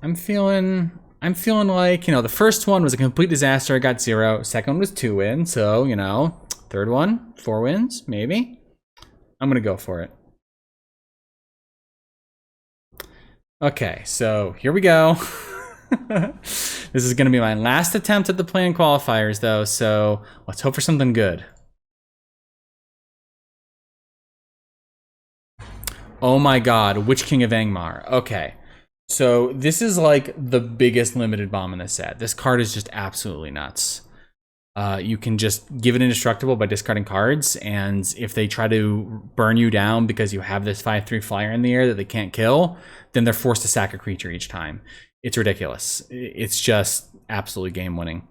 I'm feeling like, you know, the first one was a complete disaster. I got 0. Second one was 2 wins. So, you know, third one, 4 wins, maybe. I'm going to go for it. Okay, so here we go. This is going to be my last attempt at the play-in qualifiers, though, so let's hope for something good. Oh my god, Witch King of Angmar. Okay. So this is like the biggest limited bomb in the set. This card is just absolutely nuts. You can just give it indestructible by discarding cards, and if they try to burn you down because you have this 5/3 flyer in the air that they can't kill, then they're forced to sack a creature each time. It's ridiculous. It's just absolutely game winning.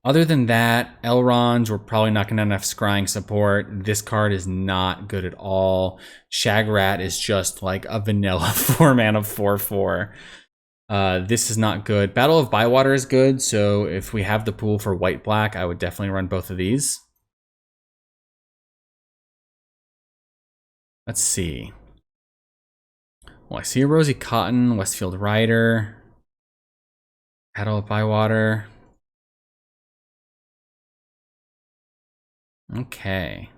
Other than that, Elrond, we're probably not going to have enough scrying support. This card is not good at all. Shagrat is just like a vanilla 4-mana 4/4. This is not good. Battle of Bywater is good, so if we have the pool for white-black, I would definitely run both of these. Let's see. Well, I see a Rosy Cotton, Westfield Rider, Battle of Bywater. Okay.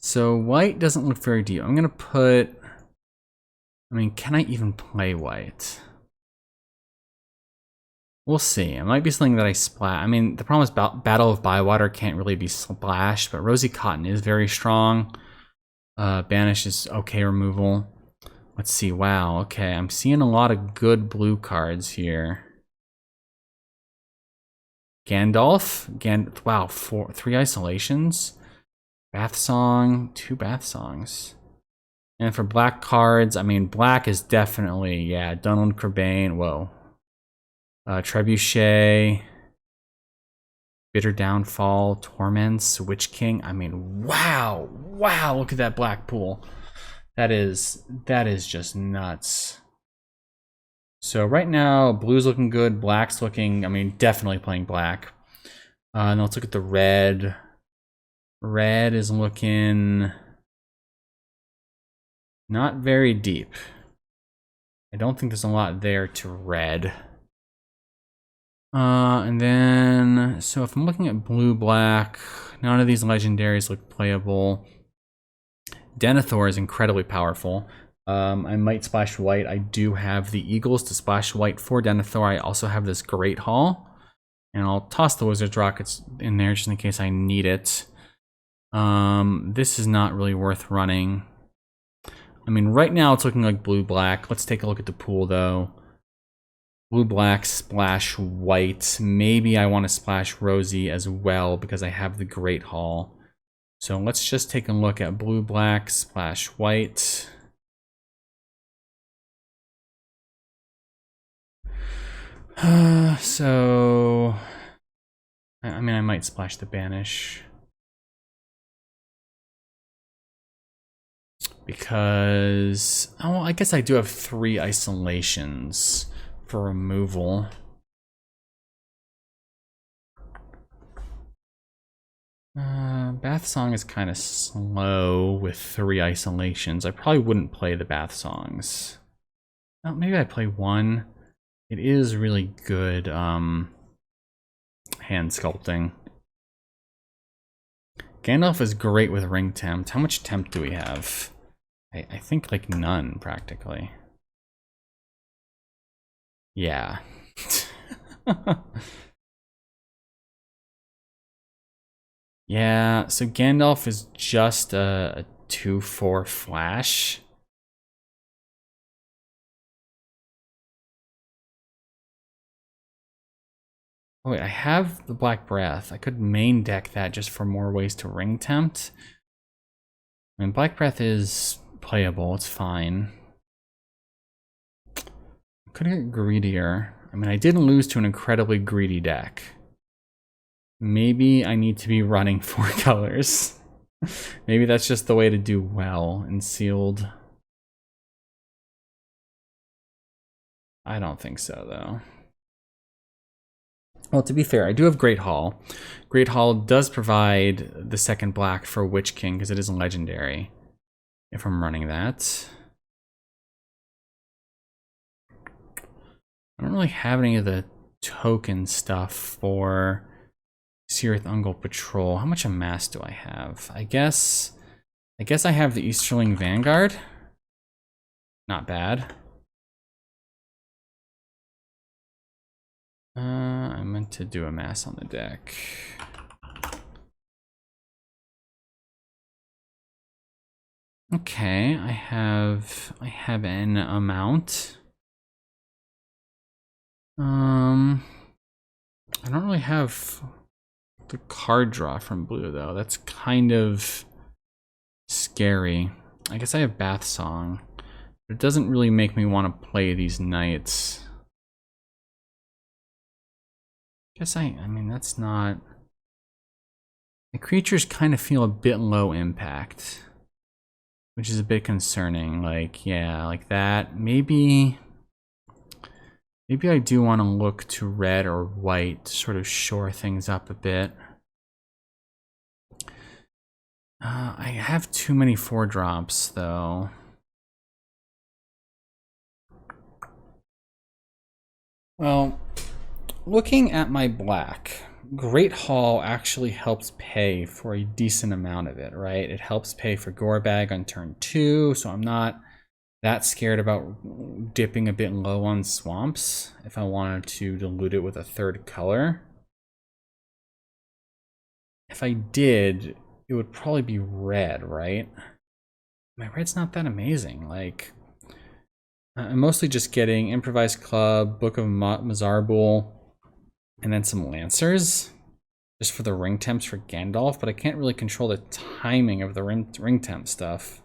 So white doesn't look very deep. I'm gonna put, I mean, can I even play white? We'll see. It might be something that I splash. I mean, the problem is Battle of Bywater can't really be splashed, but Rosy Cotton is very strong. Banish is okay removal. Let's see. Wow. Okay, I'm seeing a lot of good blue cards here. Gandalf. Wow. 3 isolations. Bath Song. 2 Bath Songs. And for black cards, I mean, black is definitely, yeah, Dunland Crebain. Whoa. Trebuchet. Bitter Downfall. Torments. Witch King. I mean, wow. Wow, look at that black pool. That is just nuts. So right now, blue's looking good. Black's looking, I mean, definitely playing black. And let's look at the red. Red is looking not very deep. I don't think there's a lot there to red. And then, so if I'm looking at blue-black, none of these legendaries look playable. Denethor is incredibly powerful. I might splash white. I do have the Eagles to splash white for Denethor. I also have this Great Hall. And I'll toss the Wizard's Rockets in there just in case I need it. This is not really worth running. I mean, right now it's looking like blue-black. Let's take a look at the pool, though. Blue-black, splash white. Maybe I want to splash Rosy as well because I have the Great Hall. So let's just take a look at blue-black, splash white. So, I mean, I might splash the Banish. Because, oh, I guess I do have 3 isolations for removal. Bath Song is kind of slow with 3 isolations. I probably wouldn't play the Bath Songs. Well, maybe I play 1. It is really good hand sculpting. Gandalf is great with ring tempt. How much tempt do we have? I think like none, practically. Yeah. Yeah, so Gandalf is just a 2/4 flash. Oh wait, I have the Black Breath. I could main deck that just for more ways to ring tempt. I mean, Black Breath is playable, it's fine. Could get greedier. I mean, I didn't lose to an incredibly greedy deck. Maybe I need to be running 4 colors. Maybe that's just the way to do well in sealed. I don't think so, though. Well, to be fair, I do have Great Hall. Great Hall does provide the second black for Witch King because it is legendary. If I'm running that. I don't really have any of the token stuff for Cirith Ungol Patrol. How much amass do I have? I guess I have the Easterling Vanguard. Not bad. I meant to do amass on the deck. Okay, I have an amount. I don't really have the card draw from blue though. That's kind of scary. I guess I have Bath Song, but it doesn't really make me want to play these knights. I mean that's not. The creatures kind of feel a bit low impact, which is a bit concerning. Like, yeah, like that. Maybe I do want to look to red or white to sort of shore things up a bit. I have too many 4-drops, though. Well, looking at my black, Great Hall actually helps pay for a decent amount of it, right? It helps pay for Gorebag on turn 2, so I'm not that scared about dipping a bit low on swamps if I wanted to dilute it with a third color. If I did, it would probably be red, right? My red's not that amazing. Like, I'm mostly just getting Improvised Club, Book of Mazarbul, and then some Lancers, just for the ring temps for Gandalf, but I can't really control the timing of the ring temp stuff.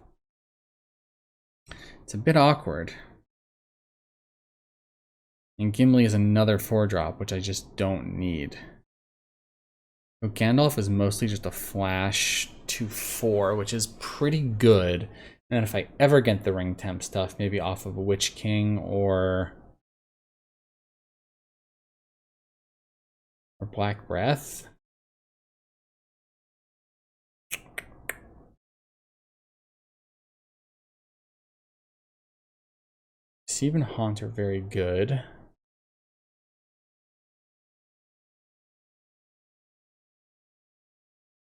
It's a bit awkward. And Gimli is another 4-drop, which I just don't need. So Gandalf is mostly just a flash 2/4, which is pretty good. And if I ever get the ring temp stuff, maybe off of a Witch King or Black Breath. Deceive and Haunt are very good.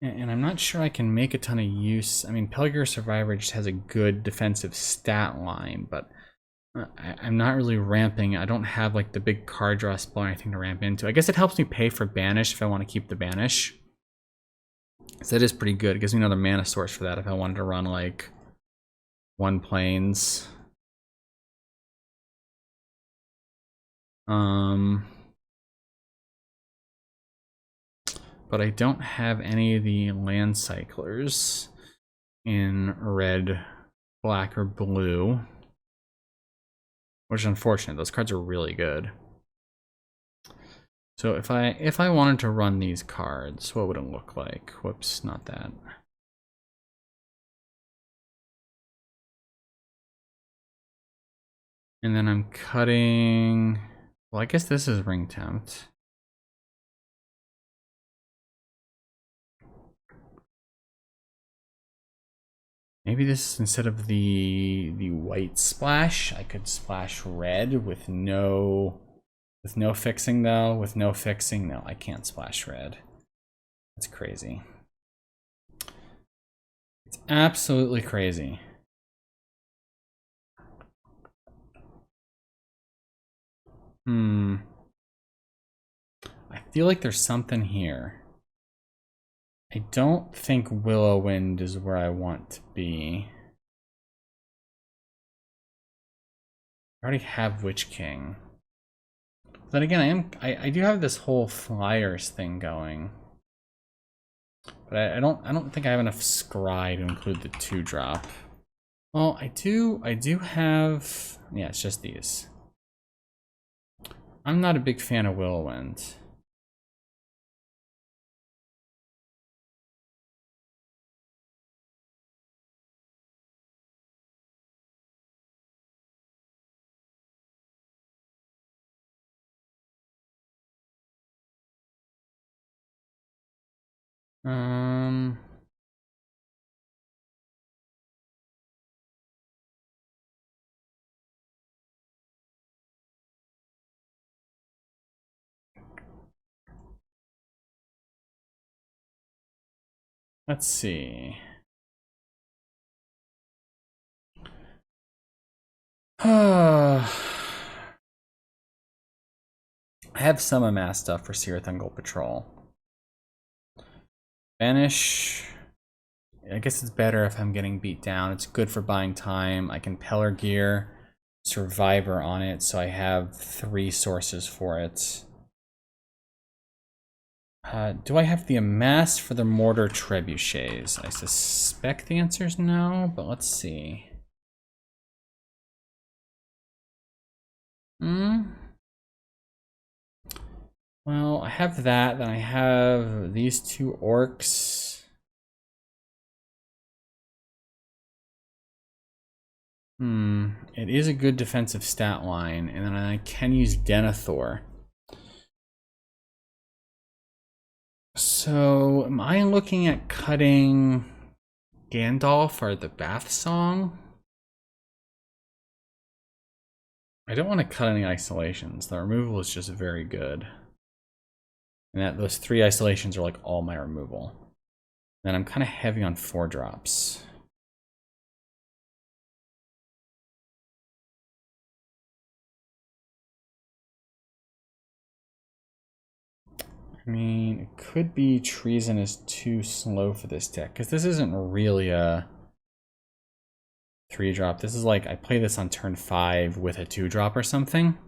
And I'm not sure I can make a ton of use. I mean, Pelgar Survivor just has a good defensive stat line, but I'm not really ramping. I don't have like the big card draw spell or anything to ramp into. I guess it helps me pay for Banish if I want to keep the Banish. So that is pretty good. It gives me another mana source for that if I wanted to run like 1 planes. But I don't have any of the land cyclers in red, black, or blue, which is unfortunate. Those cards are really good. So if I wanted to run these cards, what would it look like? Whoops, not that. And then I'm cutting. Well, I guess this is ring temped. Maybe this, instead of the white splash, I could splash red with no fixing though. With no fixing, no, I can't splash red. That's crazy. It's absolutely crazy. I feel like there's something here. I don't think Willow Wind is where I want to be. I already have Witch King. Then again, I do have this whole flyers thing going. But I don't think I have enough scry to include the 2-drop. Well, I do have, yeah, it's just these. I'm not a big fan of Willow Wind. Um, let's see. I have some amass stuff for Sirathungal Patrol. Banish. I guess it's better if I'm getting beat down. It's good for buying time. I can Pellar Gear Survivor on it, so I have 3 sources for it. Do I have the amass for the Mortar Trebuchets? I suspect the answer is no, but let's see. Well, I have that, then I have these 2 orcs. It is a good defensive stat line, and then I can use Denethor. So, am I looking at cutting Gandalf or the Bath Song? I don't want to cut any isolations. The removal is just very good. And that those 3 isolations are like all my removal. Then I'm kind of heavy on 4 drops. I mean, it could be Treason is too slow for this deck, because this isn't really a 3-drop. This is like, I play this on turn 5 with a 2-drop or something.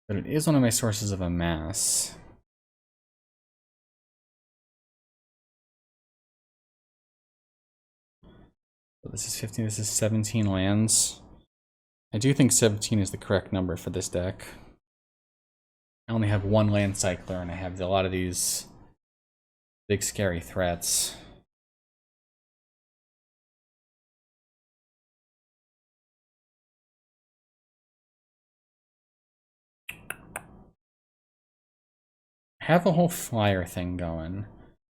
But it is one of my sources of amass. So this is 15, this is 17 lands. I do think 17 is the correct number for this deck. I only have 1 land cycler, and I have a lot of these big scary threats. I have a whole flyer thing going.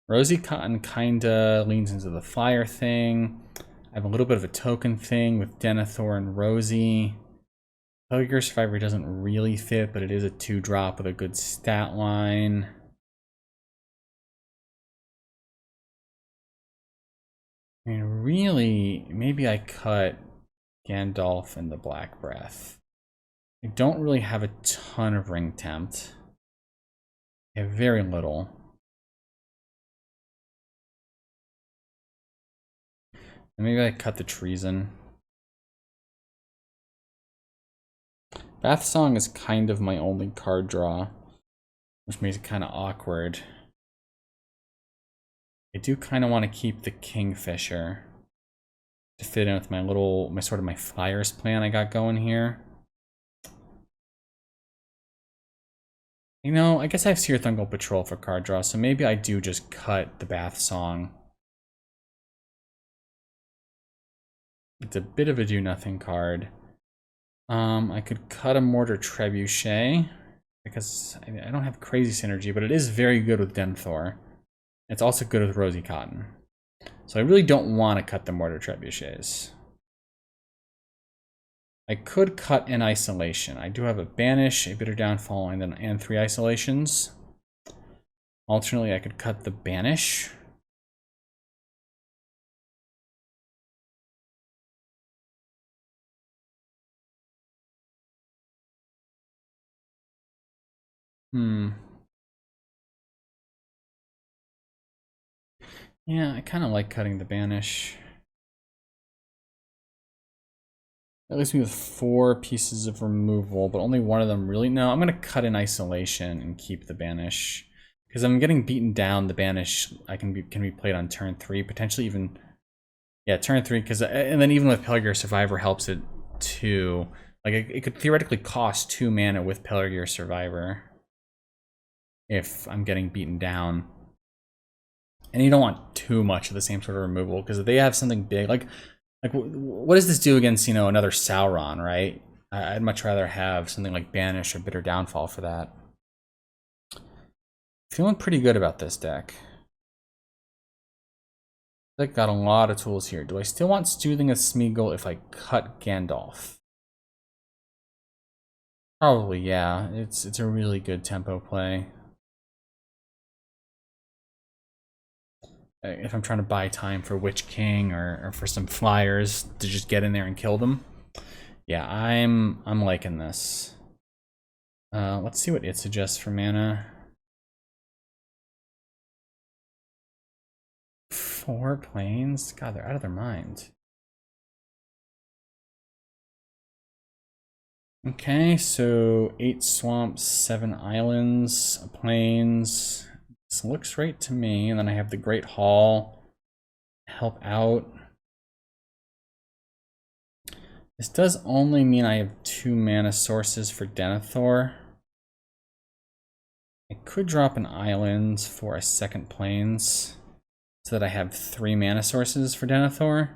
Rosy Cotton kinda leans into the flyer thing. I have a little bit of a token thing with Denethor and Rosie. Pellar Survivor doesn't really fit, but it is a 2-drop with a good stat line. I mean, really, maybe I cut Gandalf and the Black Breath. I don't really have a ton of Ring Tempt. I have very little. And maybe I cut the Treason. Bath Song is kind of my only card draw, which makes it kind of awkward. I do kind of want to keep the Kingfisher to fit in with my sort of my flyers plan I got going here. You know, I guess I have Sirathungal Patrol for card draw, so maybe I do just cut the Bath Song. It's a bit of a do-nothing card. I could cut a Mortar Trebuchet, because I don't have crazy synergy, but it is very good with Denethor. It's also good with Rosy Cotton. So I really don't want to cut the Mortar Trebuchets. I could cut an isolation. I do have a Banish, a Bitter Downfall, and 3 isolations. Alternately, I could cut the Banish. Yeah, I kind of like cutting the Banish. That leaves me with 4 pieces of removal, but only one of them really... No, I'm going to cut an isolation and keep the Banish. Because I'm getting beaten down, the Banish can be played on turn 3, potentially even... Yeah, turn 3, because... And then even with Pellar Survivor helps it too. Like, it could theoretically cost 2 mana with Pellar Survivor. If I'm getting beaten down. And you don't want too much of the same sort of removal, because if they have something big... Like, what does this do against, another Sauron, right? I'd much rather have something like Banish or Bitter Downfall for that. Feeling pretty good about this deck. I think got a lot of tools here. Do I still want Soothing of Smeagol if I cut Gandalf? Probably, yeah. It's a really good tempo play. If I'm trying to buy time for Witch King or for some flyers to just get in there and kill them. Yeah, I'm liking this. Let's see what it suggests for mana. 4 planes? God, they're out of their mind. Okay, so 8 swamps, 7 islands, plains. This looks right to me. And then I have the Great Hall. Help out. This does only mean I have 2 mana sources for Denethor. I could drop an island for a second plains so that I have 3 mana sources for Denethor.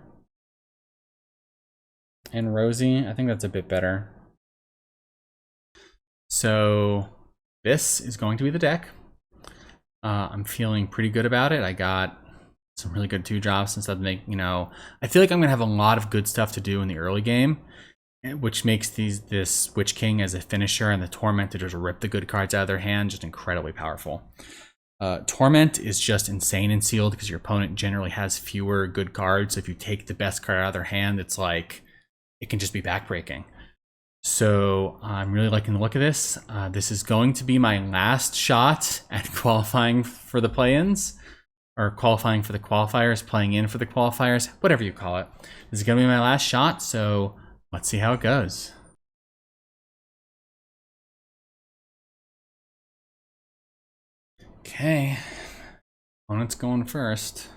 And Rosie, I think that's a bit better. So this is going to be the deck. I'm feeling pretty good about it. I got some really good 2-drops and stuff to make, I feel like I'm gonna have a lot of good stuff to do in the early game, which makes this Witch King as a finisher and the Torment to just rip the good cards out of their hand just incredibly powerful. Torment is just insane and sealed because your opponent generally has fewer good cards. So if you take the best card out of their hand, it's like it can just be backbreaking. So I'm really liking the look of this. This is going to be my last shot at qualifying for the play-ins, or qualifying for the qualifiers, playing in for the qualifiers, whatever you call it. This is going to be my last shot, so let's see how it goes. Okay, opponent's going first.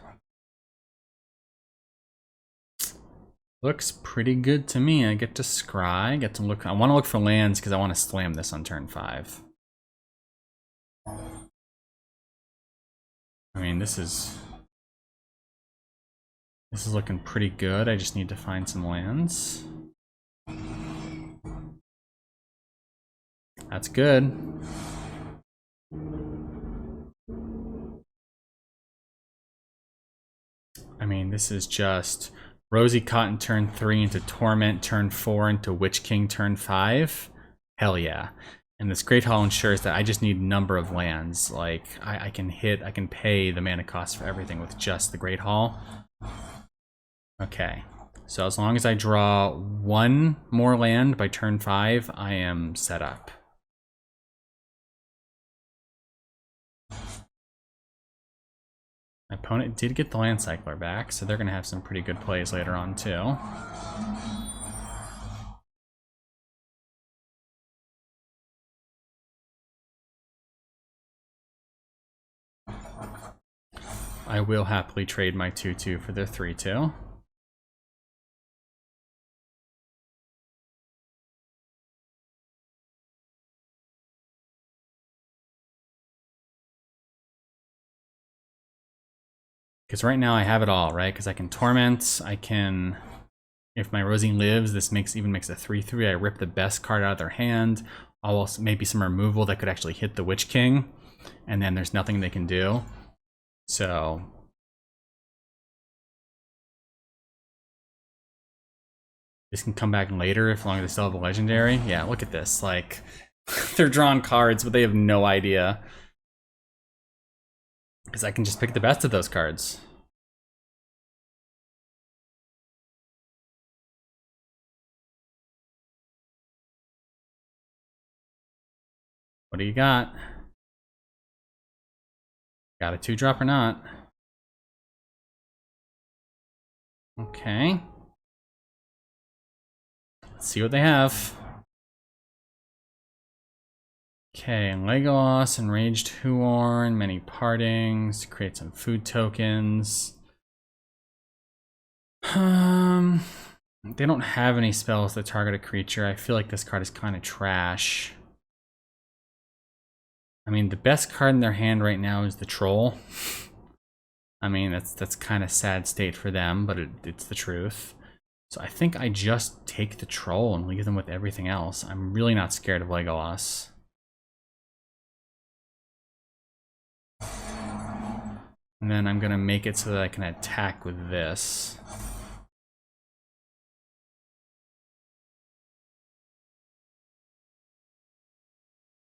Looks pretty good to me. I get to scry, get to look. I want to look for lands because I want to slam this on turn 5. I mean, this is looking pretty good. I just need to find some lands. That's good. I mean, this is just Rosie Cotton turn 3 into Torment turn 4 into Witch King turn 5. Hell yeah. And this Great Hall ensures that I just need number of lands. Like, I can pay the mana cost for everything with just the Great Hall. Okay. So as long as I draw 1 more land by turn 5, I am set up. My opponent did get the Land Cycler back, so they're going to have some pretty good plays later on too. I will happily trade my 2/2 for their 3/2. Because right now I have it all, right? Because I can Torment, I can... If my Rosie lives, this even makes a 3/3. I rip the best card out of their hand. I'll also maybe some removal that could actually hit the Witch King. And then there's nothing they can do. So... This can come back later as long as they still have a legendary. Yeah, look at this. Like, they're drawing cards, but they have no idea. Because I can just pick the best of those cards. What do you got? Got a 2-drop or not? Okay. Let's see what they have. Okay, Legolas, Enraged Huorn, Many Partings, create some food tokens. They don't have any spells that target a creature. I feel like this card is kind of trash. I mean, the best card in their hand right now is the Troll. I mean, that's kind of sad state for them, but it's the truth. So I think I just take the Troll and leave them with everything else. I'm really not scared of Legolas. And then I'm gonna make it so that I can attack with this.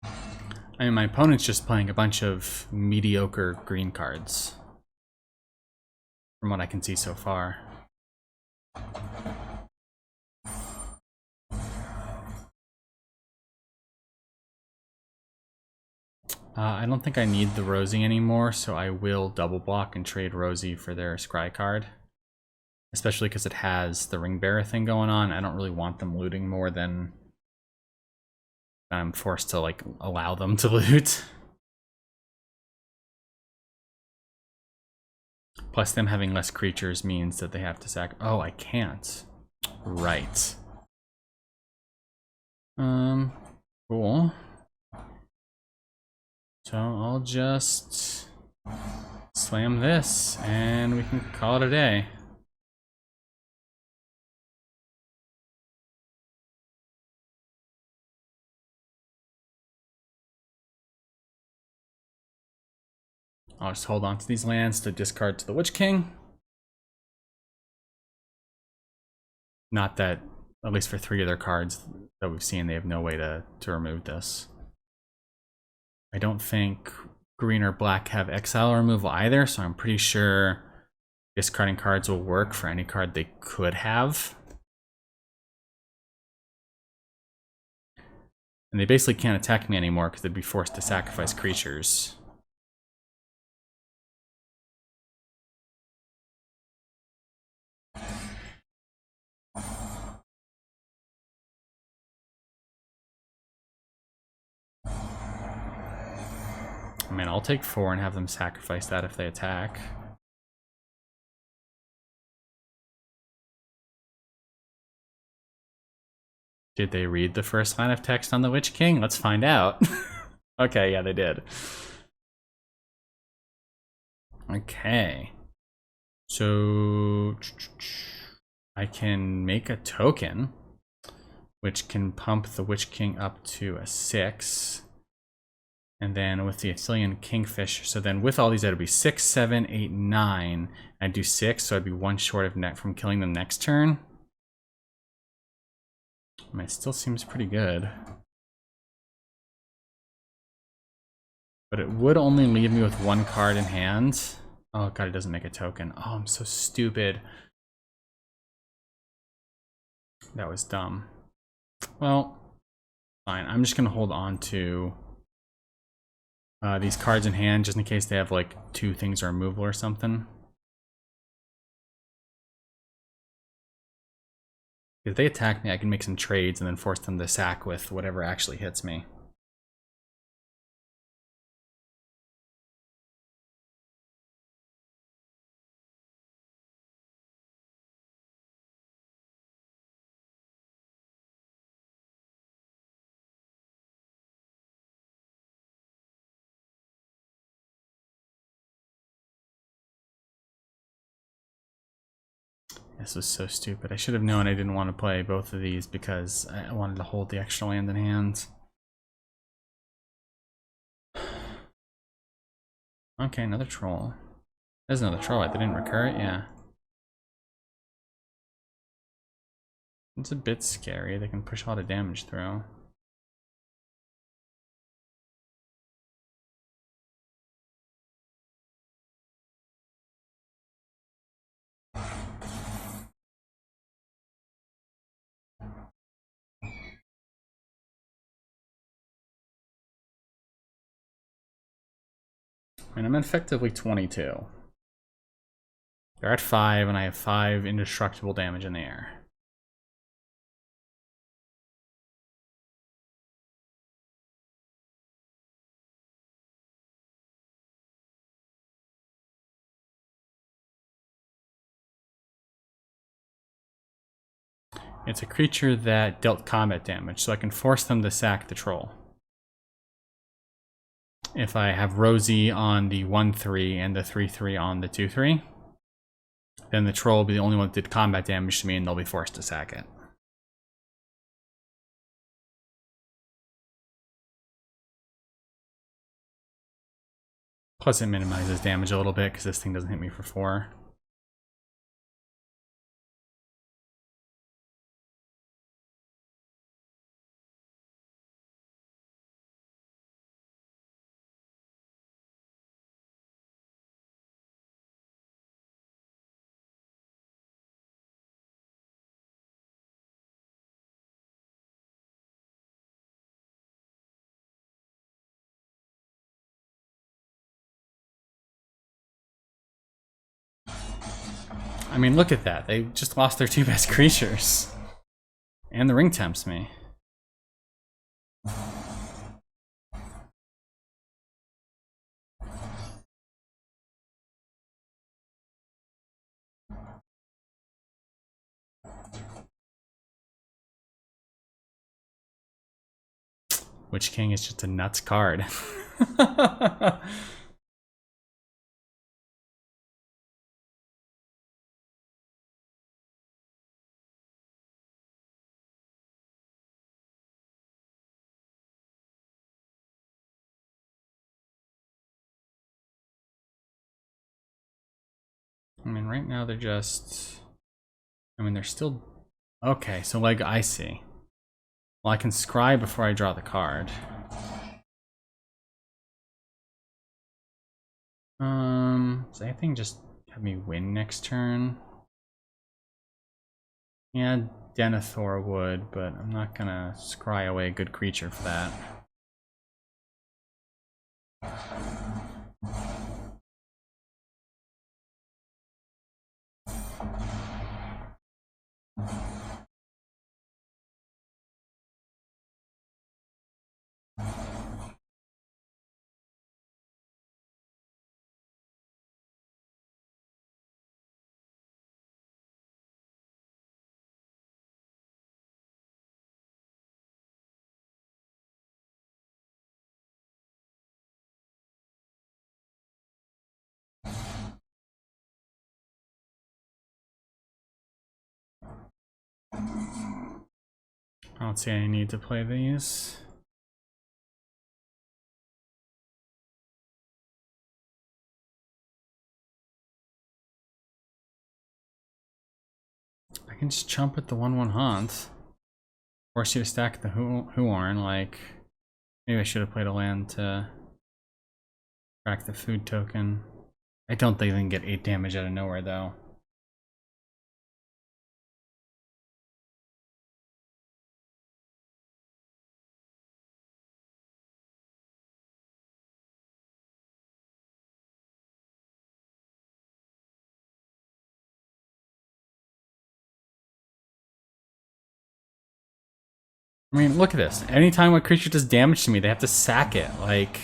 I mean, my opponent's just playing a bunch of mediocre green cards, from what I can see so far. I don't think I need the Rosie anymore, so I will double block and trade Rosie for their Scry card. Especially because it has the Ring Bearer thing going on. I don't really want them looting more than I'm forced to, like, allow them to loot. Plus them having less creatures means that they have to sack. Oh, I can't. Right. Cool. So I'll just slam this and we can call it a day. I'll just hold on to these lands to discard to the Witch King. Not that, at least for 3 of their cards that we've seen, they have no way to remove this. I don't think green or black have exile removal either, so I'm pretty sure discarding cards will work for any card they could have. And they basically can't attack me anymore because they'd be forced to sacrifice creatures. I mean, I'll take 4 and have them sacrifice that if they attack. Did they read the first line of text on the Witch King? Let's find out. Okay, yeah, they did. Okay. So I can make a token which can pump the Witch King up to a 6. And then with the Athelian Kingfish, so then with all these, that'd be 6, 7, 8, 9. I'd do 6, so I'd be 1 short of from killing them next turn. I mean, it still seems pretty good. But it would only leave me with 1 card in hand. Oh god, it doesn't make a token. Oh, I'm so stupid. That was dumb. Well, fine. I'm just gonna hold on to these cards in hand just in case they have like 2 things are removal or something. If they attack me, I can make some trades and then force them to sack with whatever actually hits me. This was so stupid. I should have known I didn't want to play both of these because I wanted to hold the extra land in hand. Okay, another troll. There's another troll. They didn't recur it? Yeah. It's a bit scary. They can push a lot of damage through. And I'm effectively 22. They're at 5, and I have 5 indestructible damage in the air. It's a creature that dealt combat damage, so I can force them to sack the troll. If I have Rosie on the 1/3 and the 3/3 on the 2/3, then the troll will be the only one that did combat damage to me and they'll be forced to sack it. Plus it minimizes damage a little bit because this thing doesn't hit me for 4. I mean, look at that. They just lost their 2 best creatures. And the ring tempts me. Witch King is just a nuts card. I mean, right now they're just... I mean, they're still... Okay, so like, I see. Well, I can scry before I draw the card. Does anything just have me win next turn? Yeah, Denethor would, but I'm not gonna scry away a good creature for that. I don't see any need to play these. I can just chump with the 1/1 Haunt. Force you to stack the Huorn, like... Maybe I should have played a land to... crack the food token. I don't think they can get 8 damage out of nowhere, though. I mean, look at this. Anytime a creature does damage to me, they have to sack it. Like...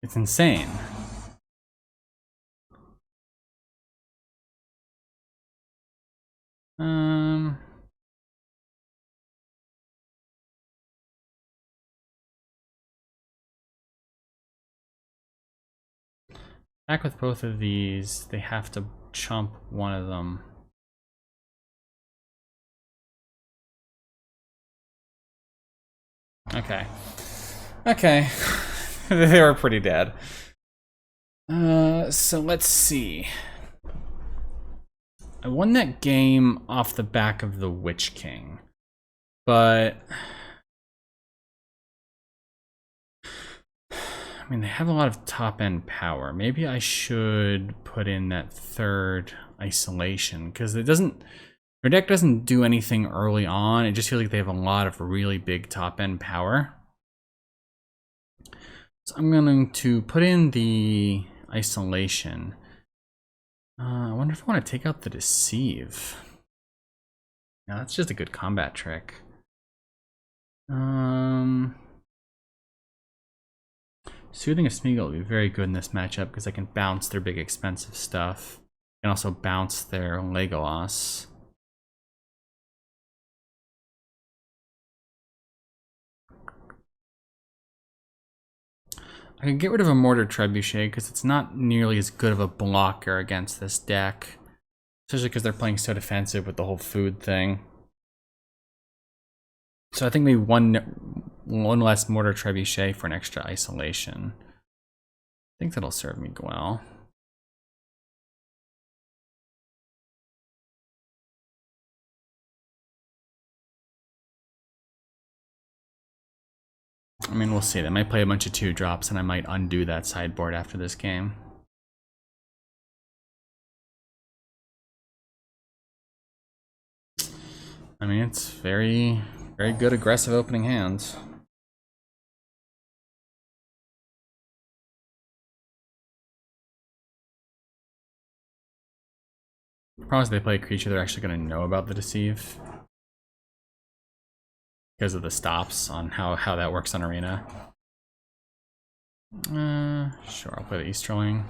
It's insane. Back with both of these, they have to chump one of them. Okay. Okay. They were pretty dead. So let's see. I won that game off the back of the Witch King, but I mean, they have a lot of top-end power. Maybe I should put in that 3rd isolation, because it doesn't... Their deck doesn't do anything early on. It just feels like they have a lot of really big top-end power. So I'm going to put in the isolation. I wonder if I want to take out the Deceive. Now that's just a good combat trick. Soothing a Smeagol would be very good in this matchup because I can bounce their big expensive stuff. And also bounce their Legolas. I can get rid of a Mortar Trebuchet because it's not nearly as good of a blocker against this deck. Especially because they're playing so defensive with the whole food thing. So I think maybe one less Mortar Trebuchet for an extra isolation. think that'll serve me well. I mean, we'll see. They might play a bunch of 2-drops, and I might undo that sideboard after this game. I mean, it's very, very good aggressive opening hands. The problem is they play a creature they're actually going to know about the deceive. Because of the stops on how that works on Arena. Sure, I'll play the Easterling.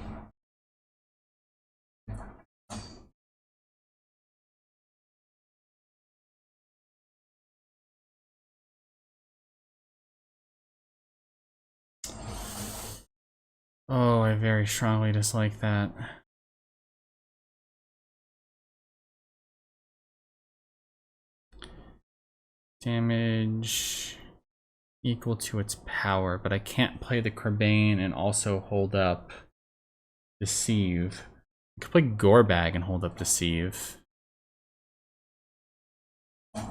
Oh, I very strongly dislike that. Damage equal to its power, but I can't play the Crebain and also hold up Deceive. I could play Gorebag and hold up Deceive. If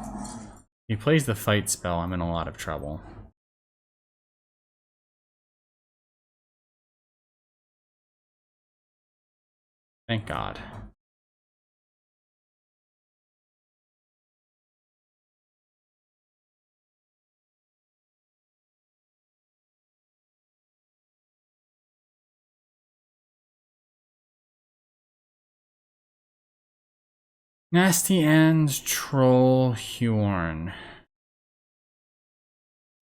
he plays the fight spell, I'm in a lot of trouble. Thank God. Nasty End, Troll, Huorn.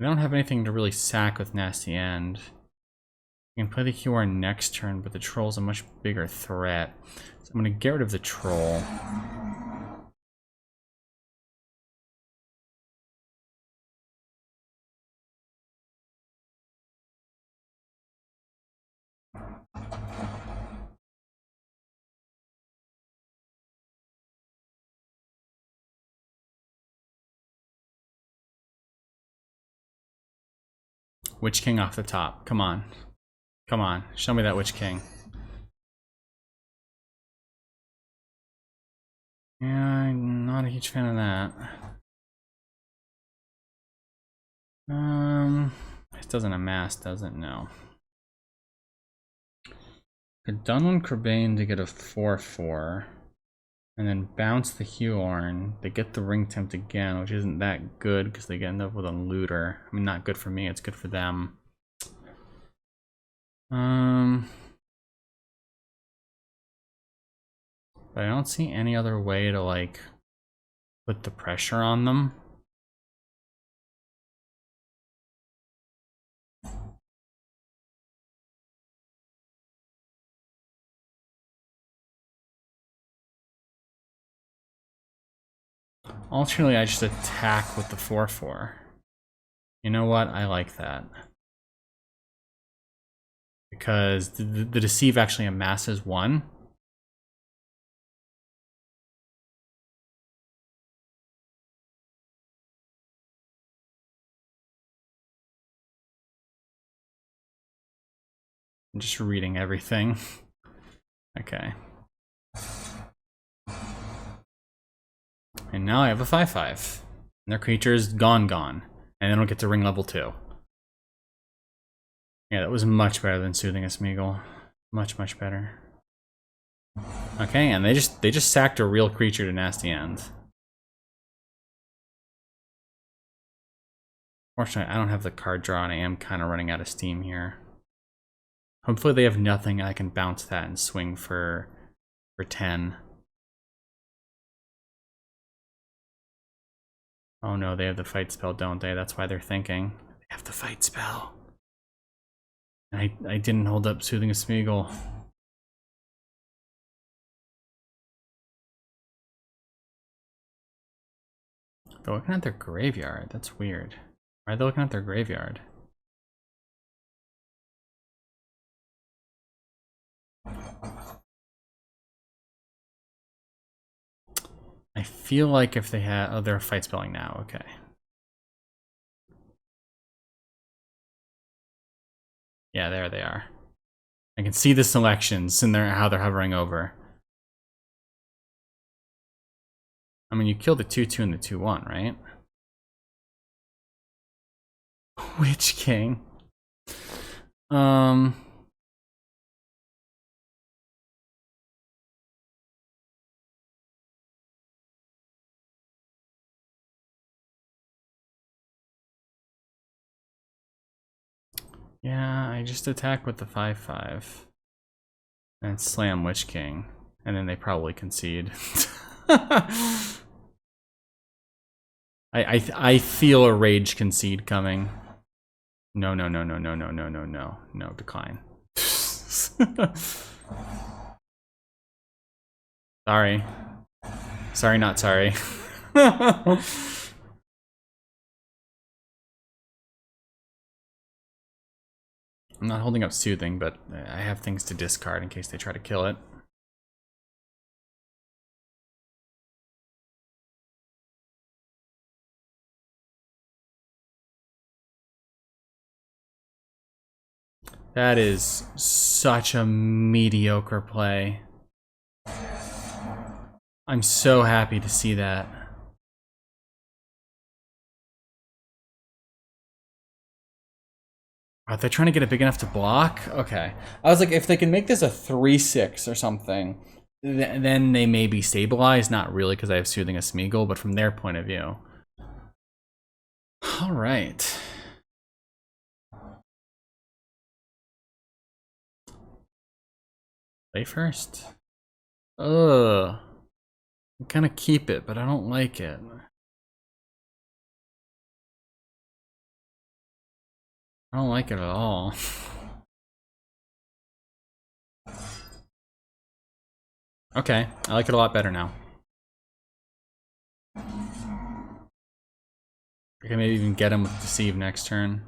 I don't have anything to really sack with Nasty End. I can play the Huorn next turn, but the Troll's a much bigger threat. So I'm going to get rid of the Troll. Witch King off the top. Come on. Come on. Show me that Witch King. Yeah, I'm not a huge fan of that. It doesn't amass, does it? No. Could Dunwin Crebain to get a 4/4. And then bounce the Huorn. They get the Ring Tempt again, which isn't that good because they end up with a Looter. I mean, not good for me, it's good for them. But I don't see any other way to, like, put the pressure on them. Ultimately, I just attack with the 4/4. You know what? I like that. Because the Deceive actually amasses 1. I'm just reading everything. Okay. And now I have a 5/5. And their creature is gone. And they don't get to ring level 2. Yeah, that was much better than Soothing a Smeagol. Much better. Okay, and they just sacked a real creature to Nasty End. Fortunately, I don't have the card draw, and I am kind of running out of steam here. Hopefully they have nothing, and I can bounce that and swing for 10. Oh no, they have the fight spell, don't they? That's why they're thinking. They have the fight spell. I didn't hold up Soothing a Smeagol. They're looking at their graveyard. That's weird. Why are they looking at their graveyard? I feel like if they had... Oh, they're fight spelling now. Okay. Yeah, there they are. I can see the selections and how they're hovering over. I mean, you killed the 2-2 and the 2-1, right? Witch King. Yeah, I just attack with the 5-5 and slam Witch King, and then they probably concede. I feel a rage concede coming. No, decline. Sorry. Sorry, not sorry. I'm not holding up Soothing, but I have things to discard in case they try to kill it. That is such a mediocre play. I'm so happy to see that. Are they trying to get it big enough to block? Okay. I was like, if they can make this a 3-6 or something, then they may be stabilized. Not really, because I have Soothing a Smeagol, but from their point of view. All right. Play first. Ugh. I'm gonna keep it, but I don't like it. I don't like it at all. Okay, I like it a lot better now. I can maybe even get him with Deceive next turn.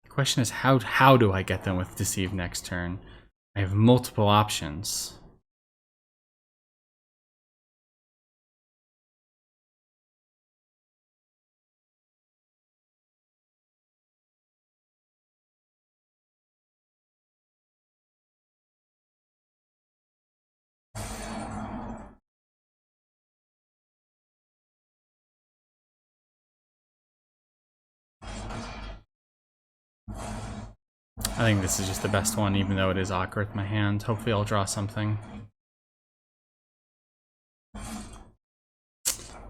The question is, how do I get them with Deceive next turn? I have multiple options. I think this is just the best one, even though it is awkward with my hand. Hopefully I'll draw something.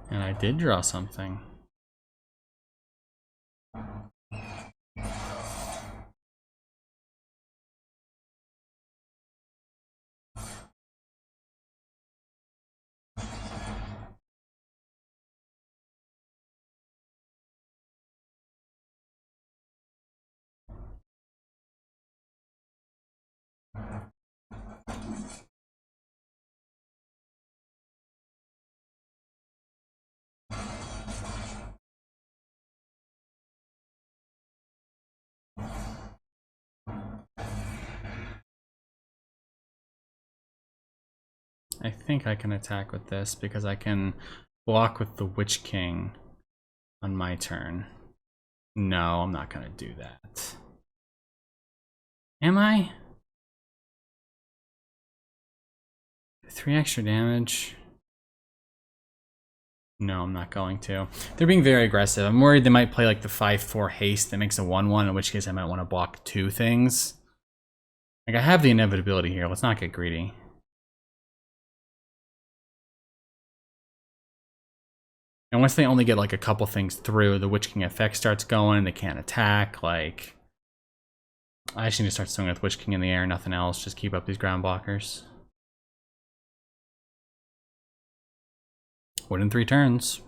And I did draw something. I think I can attack with this because I can block with the Witch King on my turn. No, I'm not gonna do that. Am I? 3 extra damage. No, I'm not going to. They're being very aggressive. I'm worried they might play like the 5-4 haste that makes a 1-1, in which case I might want to block 2 things. Like, I have the inevitability here. Let's not get greedy. And once they only get like a couple things through, the Witch King effect starts going, they can't attack, like... I just need to start swinging with Witch King in the air, nothing else, just keep up these ground blockers. Win in 3 turns.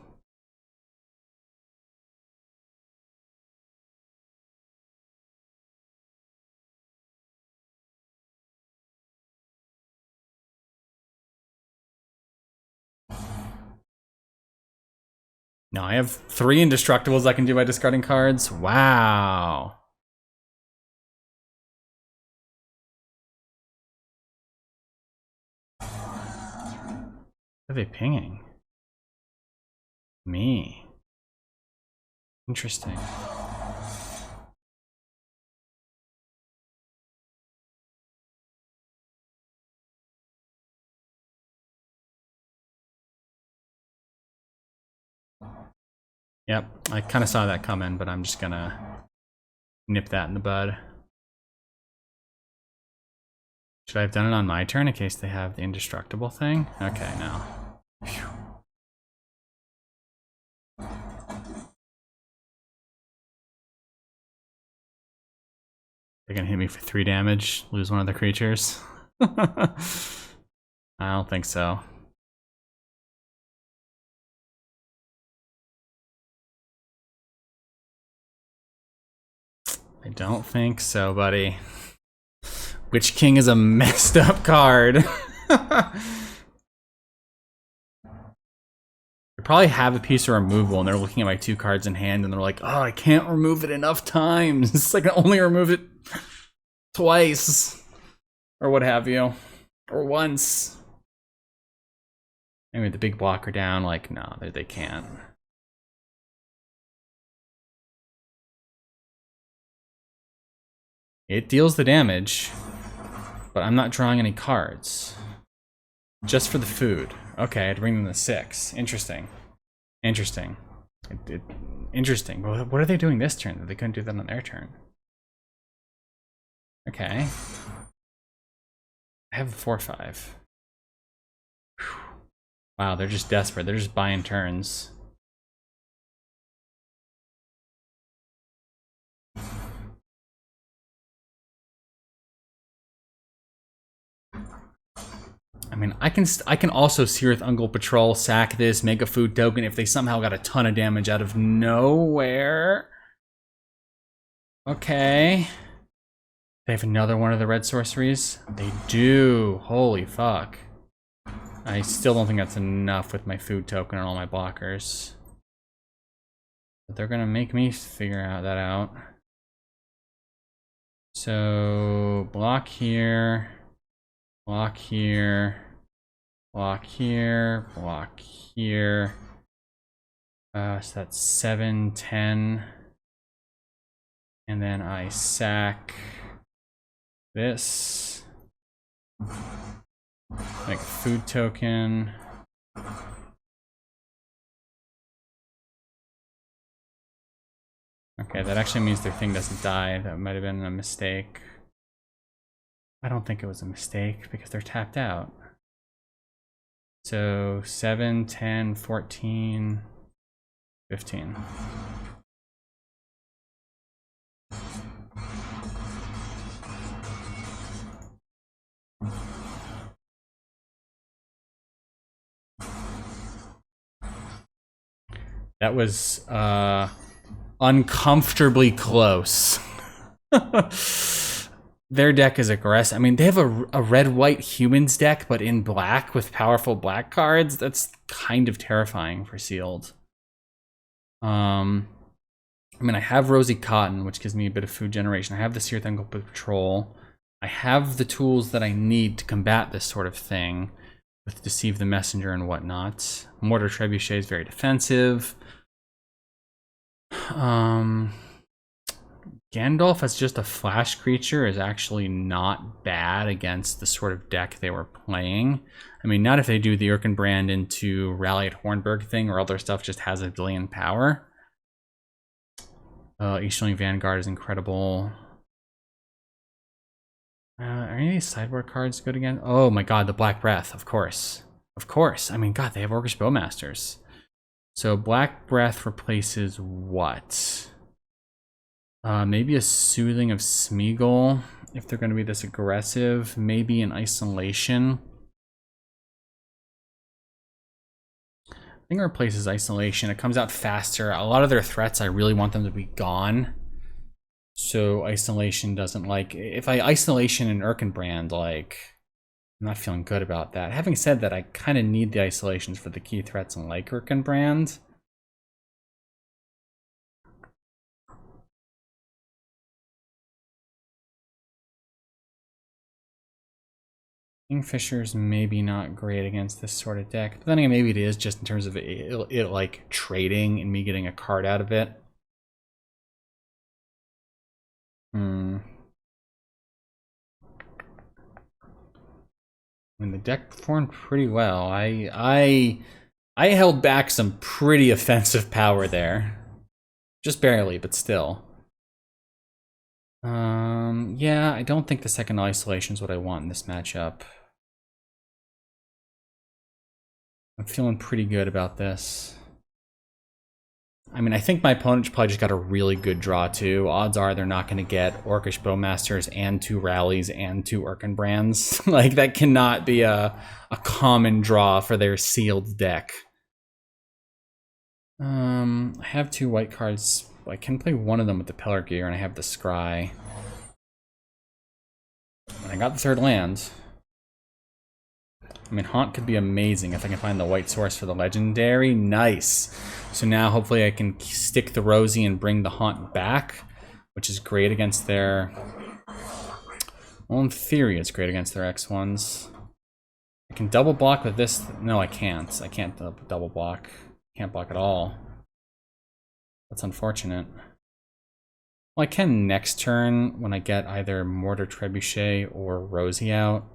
No, I have 3 indestructibles I can do by discarding cards. Wow. What are they pinging? Me. Interesting. Yep, I kind of saw that coming, but I'm just gonna nip that in the bud. Should I have done it on my turn in case they have the indestructible thing? Okay, no. Phew. They're gonna hit me for 3 damage, lose one of the creatures. I don't think so. I don't think so, buddy. Witch King is a messed up card. I probably have a piece of removal and they're looking at my 2 cards in hand and they're like, oh, I can't remove it enough times. It's like I can only remove it twice. Or what have you. Or once. Maybe the big blocker down, like, no, they can't. It deals the damage, but I'm not drawing any cards. Just for the food. Okay, I'd bring them to 6. Interesting. Interesting. Interesting. What are they doing this turn that they couldn't do that on their turn? Okay. I have the 4/5. Wow, they're just desperate. They're just buying turns. I mean, I can also Seared Uncle Patrol, sack this, make a food token if they somehow got a ton of damage out of nowhere. Okay. They have another one of the red sorceries? They do. Holy fuck. I still don't think that's enough with my food token and all my blockers. But they're gonna make me figure that out. So, block here. Block here. Block here. Block here. So that's 7, 10. And then I sack this. Make a food token. Okay, that actually means their thing doesn't die. That might have been a mistake. I don't think it was a mistake because they're tapped out. So 7, 10, 14, 15. That was uncomfortably close. Their deck is aggressive. I mean, they have a red-white humans deck, but in black with powerful black cards. That's kind of terrifying for sealed. I mean, I have Rosy Cotton, which gives me a bit of food generation. I have the Seared Uncle Patrol. I have the tools that I need to combat this sort of thing with Deceive the Messenger and whatnot. Mortar Trebuchet is very defensive. Gandalf as just a flash creature is actually not bad against the sort of deck they were playing. I mean, not if they do the Erkenbrand into Rally at Hornburg thing or other stuff just has a billion power. Easterling Vanguard is incredible. Are any of these sideboard cards good again? Oh my god, the Black Breath, of course. Of course. I mean, god, they have Orcish Bowmasters. So Black Breath replaces what? Maybe a Soothing of Smeagol, if they're going to be this aggressive. Maybe an Isolation. I think it replaces Isolation. It comes out faster. A lot of their threats, I really want them to be gone. So Isolation doesn't like... If I Isolation an Erkenbrand, like... I'm not feeling good about that. Having said that, I kind of need the Isolations for the key threats and like Erkenbrand. Kingfisher's maybe not great against this sort of deck. But then again, maybe it is just in terms of it like trading and me getting a card out of it. I mean, the deck performed pretty well. I held back some pretty offensive power there. Just barely, but still. Yeah, I don't think the second isolation is what I want in this matchup. I'm feeling pretty good about this. I mean, I think my opponent probably just got a really good draw too. Odds are they're not going to get Orcish Bowmasters and 2 Rallies and 2 Urkenbrands. Like, that cannot be a common draw for their sealed deck. I have 2 white cards. I can play one of them with the Pellar Gear, and I have the Scry. And I got the 3rd land. I mean, Haunt could be amazing if I can find the white source for the legendary. Nice. So now hopefully I can stick the Rosie and bring the Haunt back, which is great against their... Well, in theory, it's great against their X1s. I can double block with this. No, I can't. I can't double block. Can't block at all. That's unfortunate. Well, I can next turn when I get either Mortar Trebuchet or Rosie out.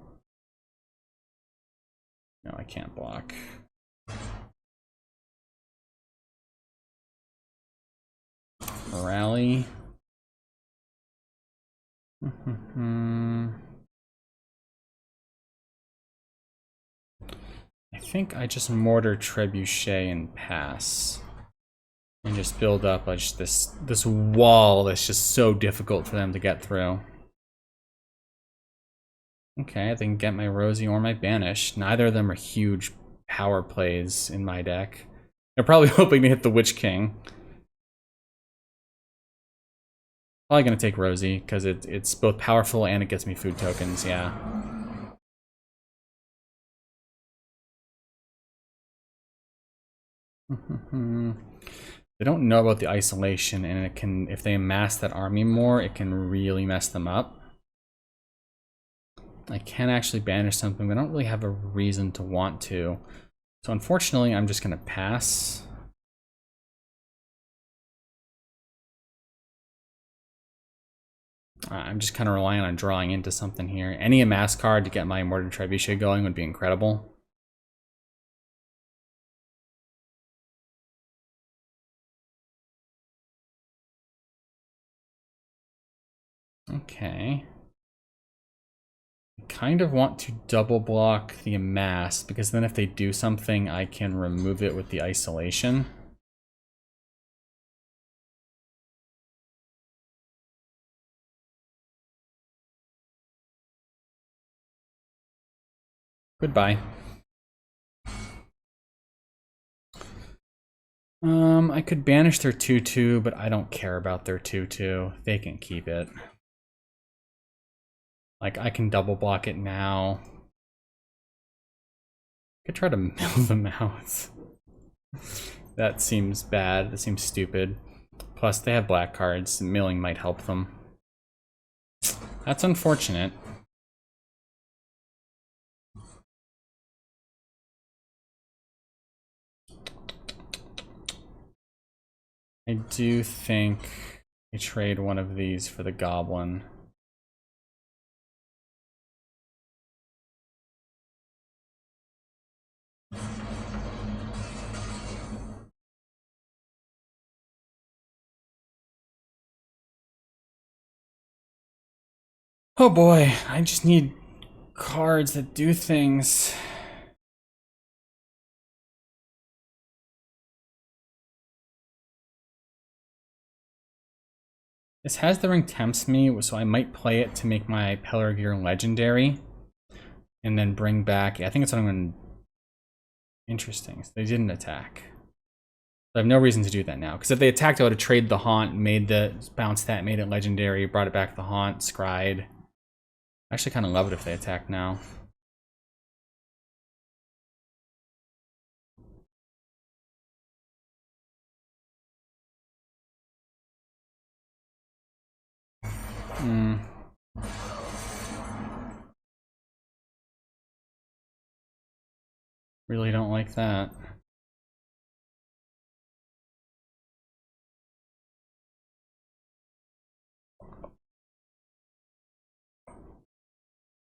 No, I can't block. Rally. I think I just Mortar Trebuchet and pass. And just build up just this wall that's just so difficult for them to get through. Okay, I can get my Rosie or my Banish. Neither of them are huge power plays in my deck. They're probably hoping to hit the Witch King. Probably gonna take Rosie, because it's both powerful and it gets me food tokens, yeah. They don't know about the isolation, and it can, if they amass that army more, it can really mess them up. I can actually banish something, but I don't really have a reason to want to. So unfortunately, I'm just gonna pass. I'm just kind of relying on drawing into something here. Any amass card to get my Mortar Trebuchet going would be incredible. Okay. I kind of want to double block the amass, because then if they do something, I can remove it with the isolation. Goodbye. I could banish their 2/2, but I don't care about their 2/2. They can keep it. Like, I can double block it now. I could try to mill them out. That seems bad. That seems stupid. Plus, they have black cards. Milling might help them. That's unfortunate. I do think I trade one of these for the Goblin. Oh boy, I just need cards that do things. This has the ring tempts me, so I might play it to make my Pellar Gear legendary. And then bring back, yeah, I think it's what I'm going to... Interesting, so they didn't attack. I have no reason to do that now, because if they attacked, I would have traded the Haunt, made the bounce that, made it legendary, brought it back to the Haunt, scryed. I actually kind of love it if they attack now. Really don't like that.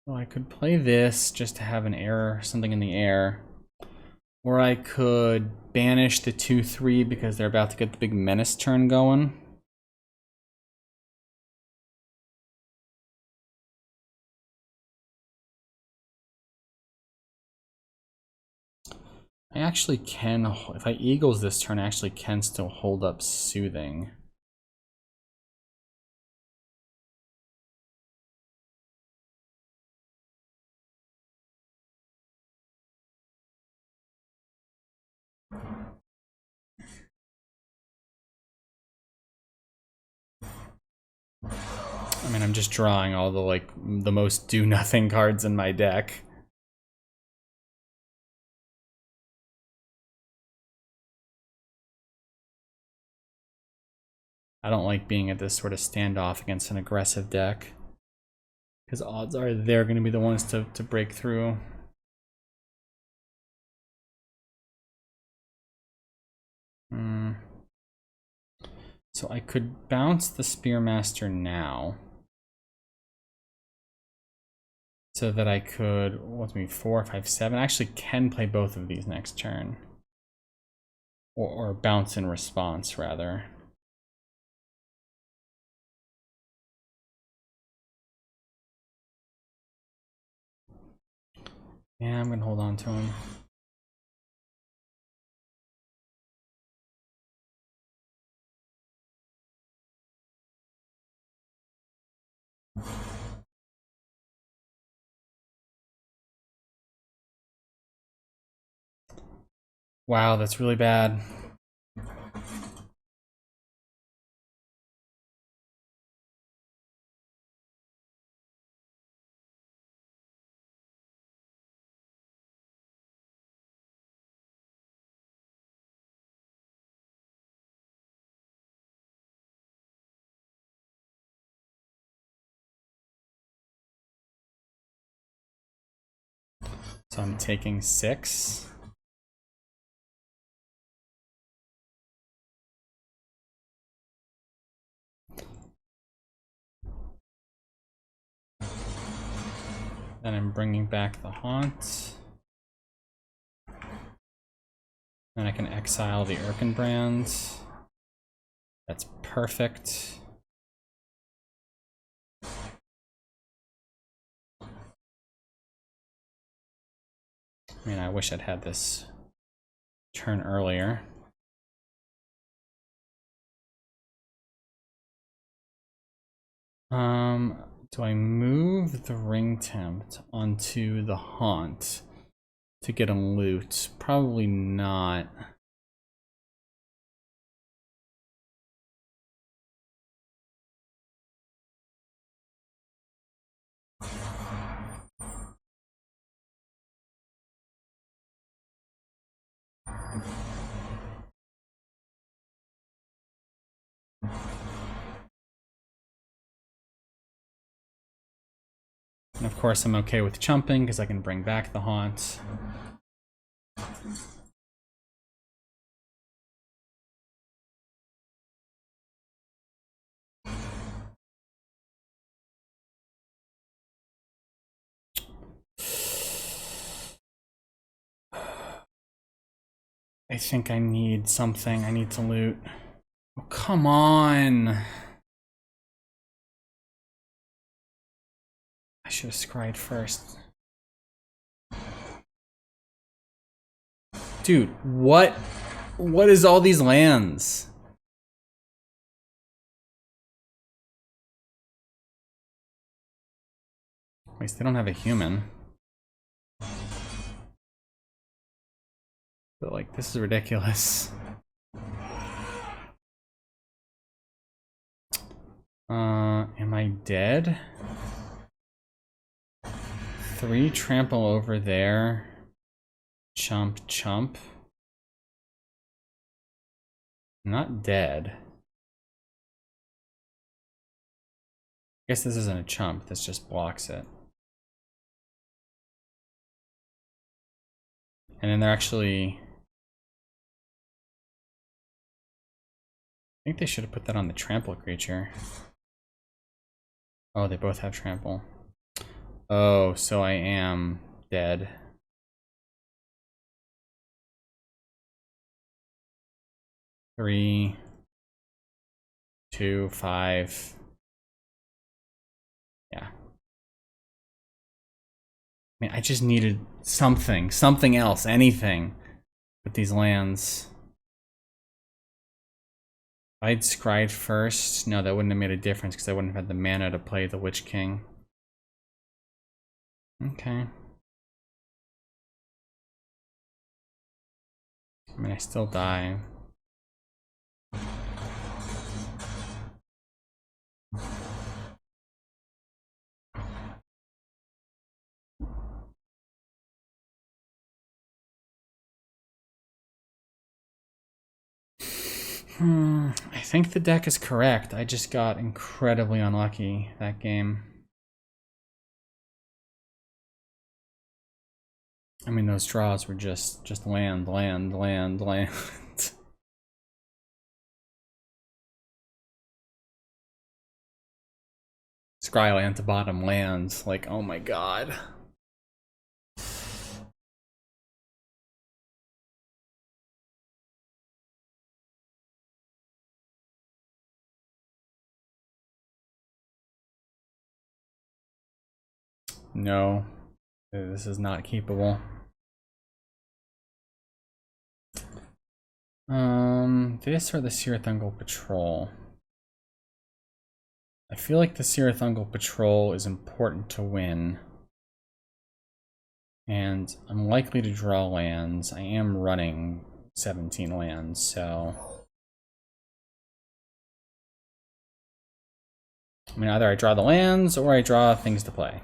Well, I could play this just to have an error, something in the air. Or I could banish the 2/3 because they're about to get the big menace turn going. I actually can, if I eagles this turn, I actually can still hold up Soothing. I mean, I'm just drawing all the, like, the most do-nothing cards in my deck. I don't like being at this sort of standoff against an aggressive deck, because odds are they're going to be the ones to break through. So I could bounce the Spearmaster now, so that I could, what's me, 4, 5, 7. I actually can play both of these next turn, or bounce in response rather. Yeah, I'm gonna hold on to him. Wow, that's really bad. So I'm taking 6. Then I'm bringing back the Haunt. Then I can exile the Erkenbrand. That's perfect. I mean, I wish I'd had this turn earlier. Do I move the Ring Tempt onto the Haunt to get a loot? Probably not. And of course I'm okay with chumping because I can bring back the Haunt. I think I need something. I need to loot. Oh, come on. I should have scryed first. Dude, what is all these lands? Wait, they don't have a human. But like, this is ridiculous. Am I dead? 3 trample over there. Chump, chump. I'm not dead. I guess this isn't a chump, this just blocks it. And then they're actually... I think they should have put that on the trample creature. Oh, they both have trample. Oh, so I am dead. Three, 2, 5. Yeah. I mean, I just needed something else, anything with these lands. If I'd scryed first, no, that wouldn't have made a difference because I wouldn't have had the mana to play the Witch King. Okay. I mean, I still die. I think the deck is correct. I just got incredibly unlucky that game. I mean, those draws were just land. Scryland to bottom lands. Like, oh my god. No. This is not keepable. This or the Sirathungal Patrol? I feel like the Sirathungal Patrol is important to win. And I'm likely to draw lands. I am running 17 lands, so... I mean, either I draw the lands or I draw things to play.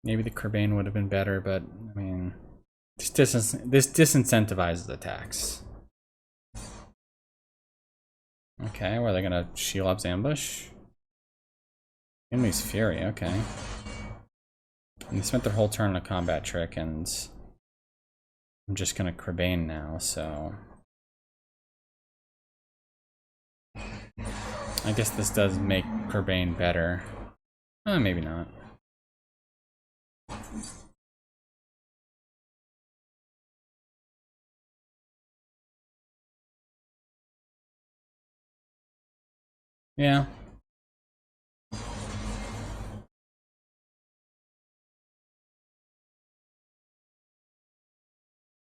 Maybe the Kerbane would have been better, but I mean, this disincentivizes attacks. Okay, where are they gonna Shelob's Ambush? Enemy's Fury, okay. And they spent their whole turn on a combat trick, and I'm just gonna Kerbane now, so... I guess this does make Kerbane better. Maybe not. Yeah.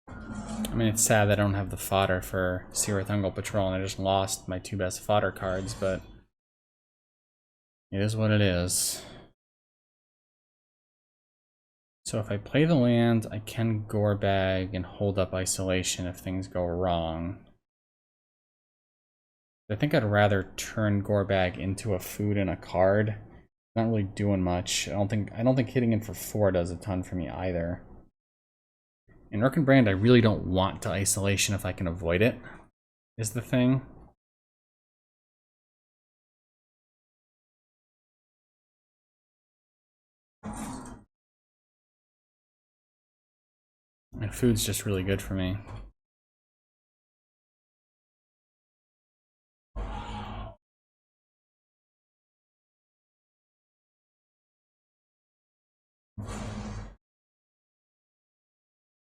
I mean, it's sad that I don't have the fodder for Sirathungal Patrol and I just lost my 2 best fodder cards, but it is what it is. So if I play the land, I can Gorebag and hold up Isolation if things go wrong. I think I'd rather turn Gorebag into a food and a card. Not really doing much. I don't think hitting in for 4 does a ton for me either. In Urkenbrand, I really don't want to Isolation if I can avoid it, is the thing. And food's just really good for me.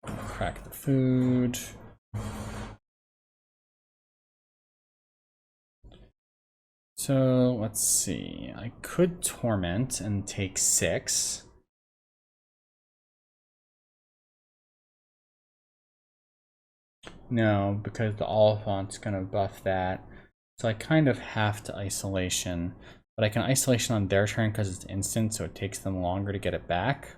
Crack the food. So let's see. I could Torment and take 6. No, because the Oliphant's gonna buff that. So I kind of have to Isolation. But I can Isolation on their turn because it's instant, so it takes them longer to get it back.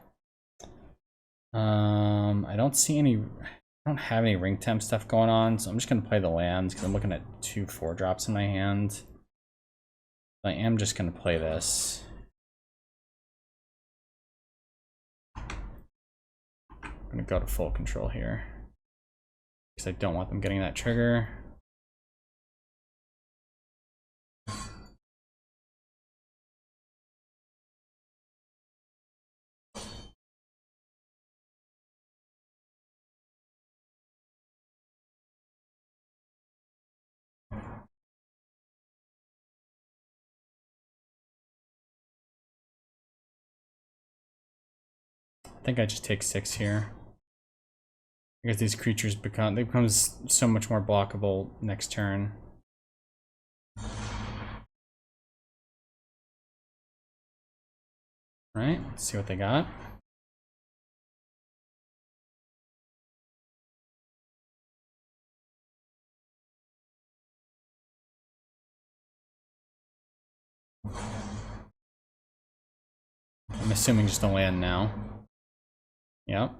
I don't see any... I don't have any ring temp stuff going on, so I'm just gonna play the lands because I'm looking at 2 4-drops in my hand. I am just gonna play this. I'm gonna go to full control here. because I don't want them getting that trigger. I think I just take 6 here. Because these creatures become so much more blockable next turn. Alright, let's see what they got. I'm assuming just a land now. Yep.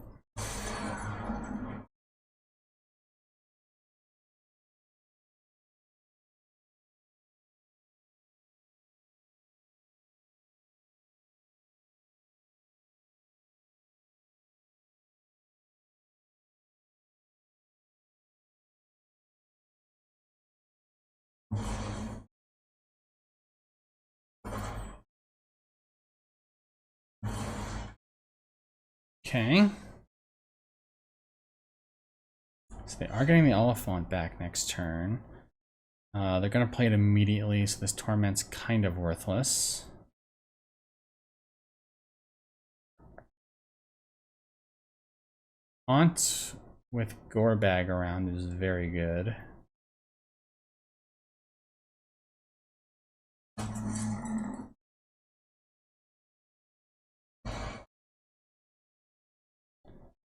Okay. So they are getting the Oliphant back next turn. They're going to play it immediately, so this Torment's kind of worthless. Haunt with Gorebag around is very good.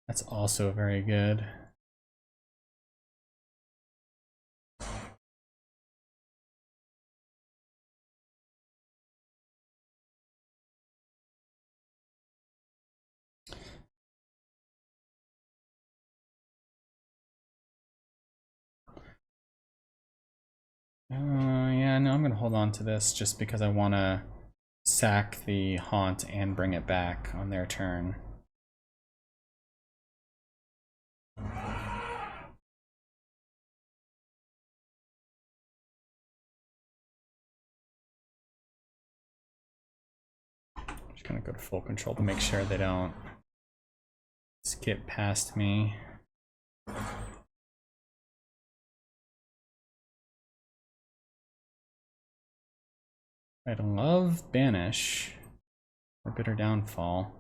That's also very good. Yeah, no, I'm gonna hold on to this just because I want to sack the Haunt and bring it back on their turn. Just gonna go to full control to make sure they don't skip past me. I'd love Banish or Bitter Downfall.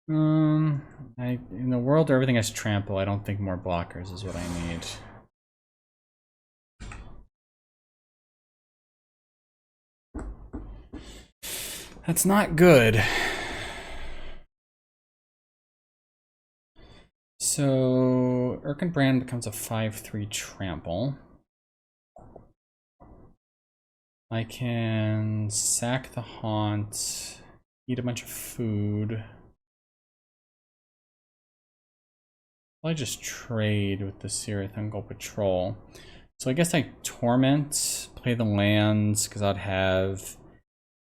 In the world where everything has trample, I don't think more blockers is what I need. That's not good. So Erkenbrand becomes a 5/3 trample. I can sack the Haunt, eat a bunch of food. I just trade with the Sirathungal Patrol. So I guess I Torment, play the lands, because I'd have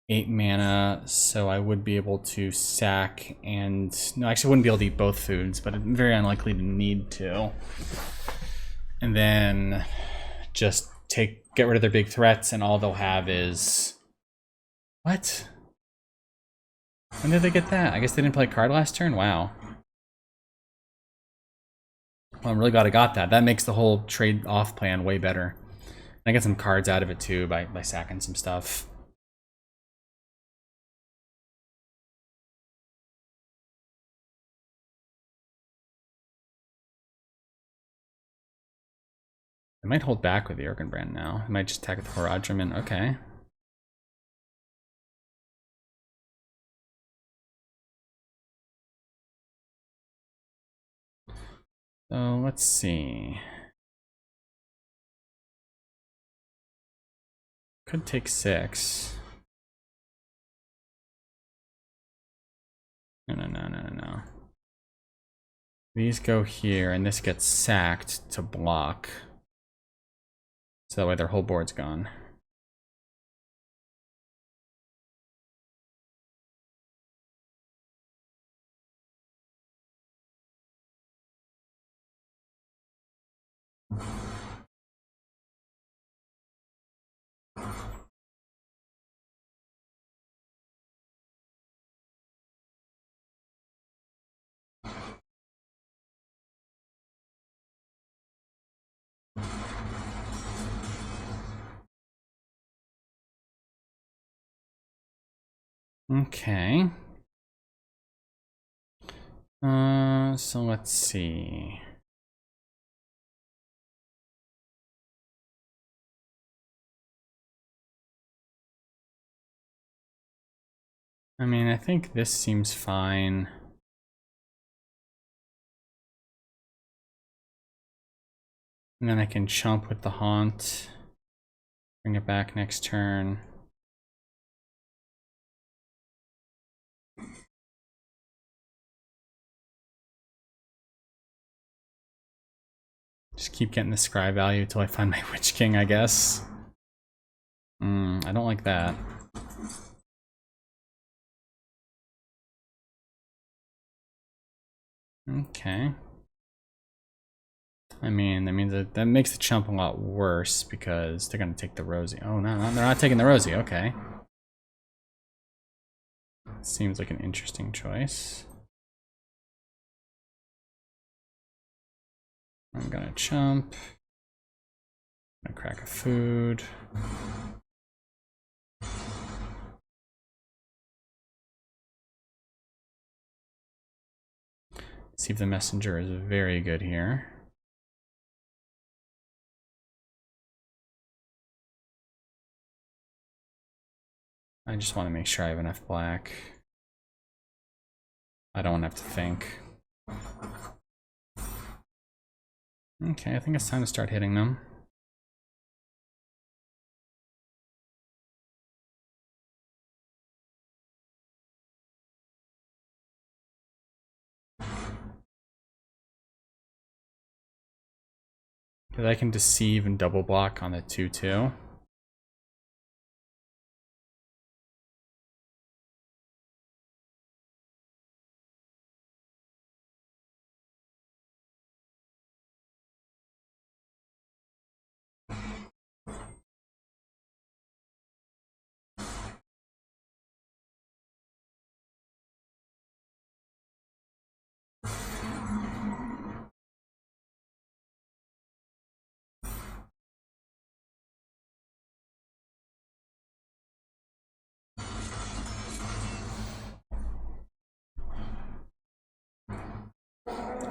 8 mana, so I would be able to sack and... No, actually I wouldn't be able to eat both foods, but I'm very unlikely to need to. And then just get rid of their big threats, and all they'll have is... What? When did they get that? I guess they didn't play a card last turn? Wow. Well, I'm really glad I got that. That makes the whole trade-off plan way better. And I get some cards out of it too by sacking some stuff. I might hold back with the Erkenbrand now. I might just attack with the Horadriman. Okay. So let's see. Could take 6. No. These go here, and this gets sacked to block. So that way their whole board's gone. Okay. So let's see. I mean, I think this seems fine. And then I can chump with the haunt. Bring it back next turn. Just keep getting the scry value until I find my Witch King, I guess. I don't like that. Okay. I mean, that means that makes the chump a lot worse because they're gonna take the Rosie. Oh no, they're not taking the Rosie. Okay. Seems like an interesting choice. I'm gonna chump. I'm gonna crack a food. See if the messenger is very good here. I just want to make sure I have enough black. I don't have to think. Okay, I think it's time to start hitting them. Because I can deceive and double block on the 2/2.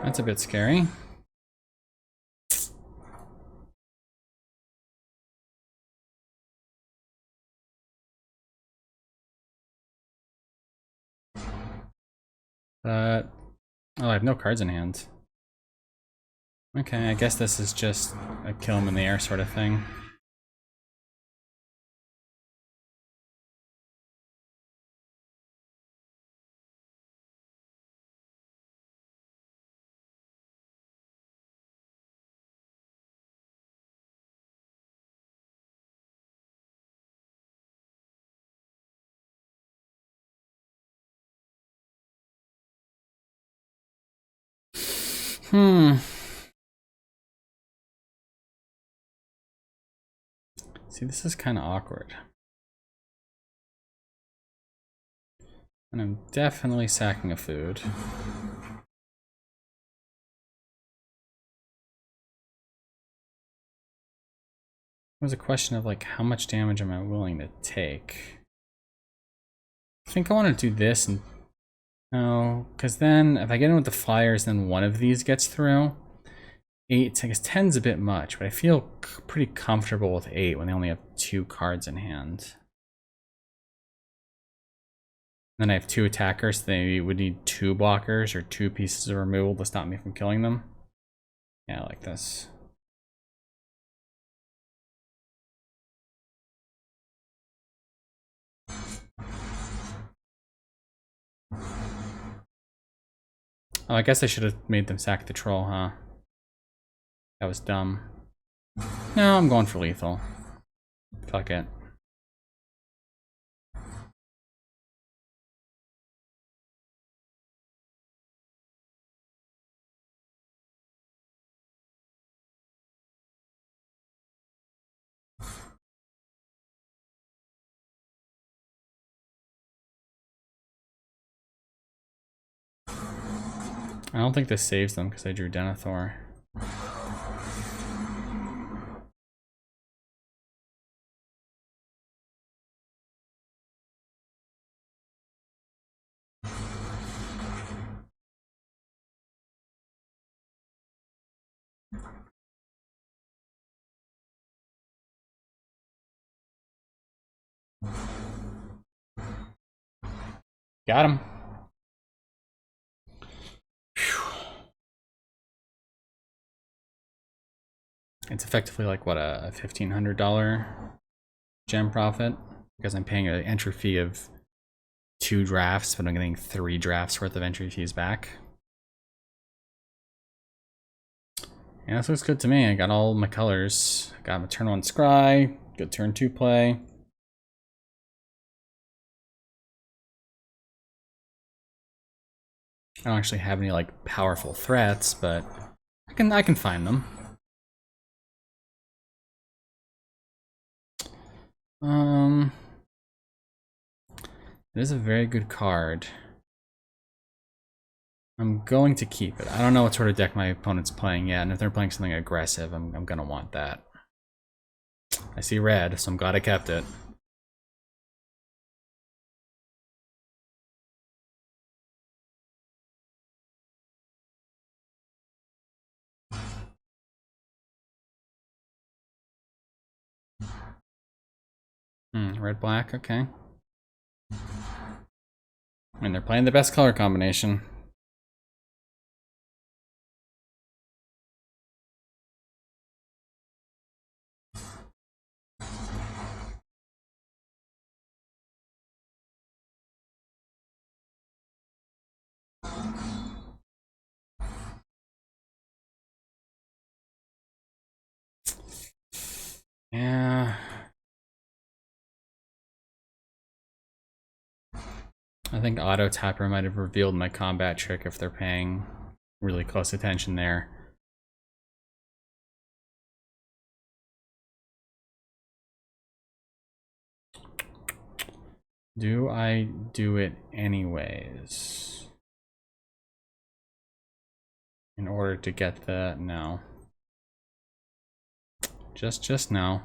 That's a bit scary. But oh, I have no cards in hand. Okay, I guess this is just a kill him in the air sort of thing. See, this is kind of awkward. And I'm definitely sacking a food. It was a question of like, how much damage am I willing to take? I think I want to do this and no, because then if I get in with the flyers, then one of these gets through. 8, I guess 10's a bit much, but I feel pretty comfortable with 8 when they only have 2 cards in hand. Then I have 2 attackers, so they would need 2 blockers or 2 pieces of removal to stop me from killing them. Yeah, I like this. Oh, I guess I should have made them sack the troll, huh? That was dumb. No, I'm going for lethal. Fuck it. I don't think this saves them because I drew Denethor. Got him. It's effectively like, what, a $1,500 gem profit? Because I'm paying an entry fee of 2 drafts, but I'm getting 3 drafts worth of entry fees back. Yeah, this looks good to me. I got all my colors. Got my turn 1 Scry, good turn 2 play. I don't actually have any like powerful threats, but I can find them. It is a very good card. I'm going to keep it. I don't know what sort of deck my opponent's playing yet, and if they're playing something aggressive, I'm gonna want that. I see red, so I'm glad I kept it. Red, black, okay. I mean, they're playing the best color combination. Yeah. I think Auto Tapper might have revealed my combat trick if they're paying really close attention there. Do I do it anyways? In order to get the... no. Just no.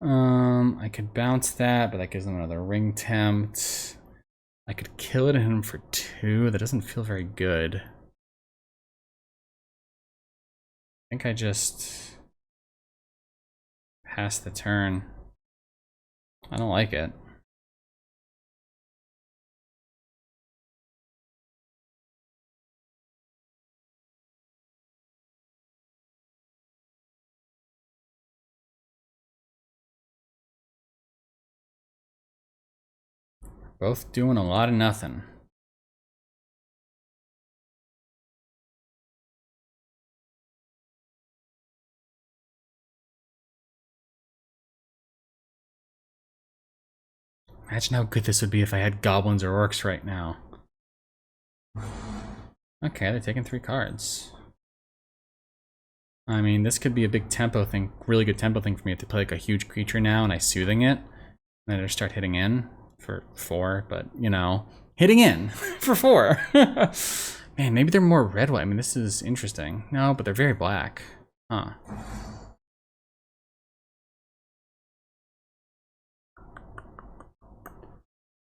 I could bounce that, but that gives them another ring tempt. I could kill it and hit him for 2. That doesn't feel very good. I think I just pass the turn. I don't like it. Both doing a lot of nothing. Imagine how good this would be if I had goblins or orcs right now. Okay, they're taking 3 cards. I mean, this could be a big tempo thing, really good tempo thing for me to play like a huge creature now and I soothing it. And then I just start hitting in for 4, but you know, hitting in for 4. Man, maybe they're more red white. I mean, this is interesting. No, but they're very black. Huh.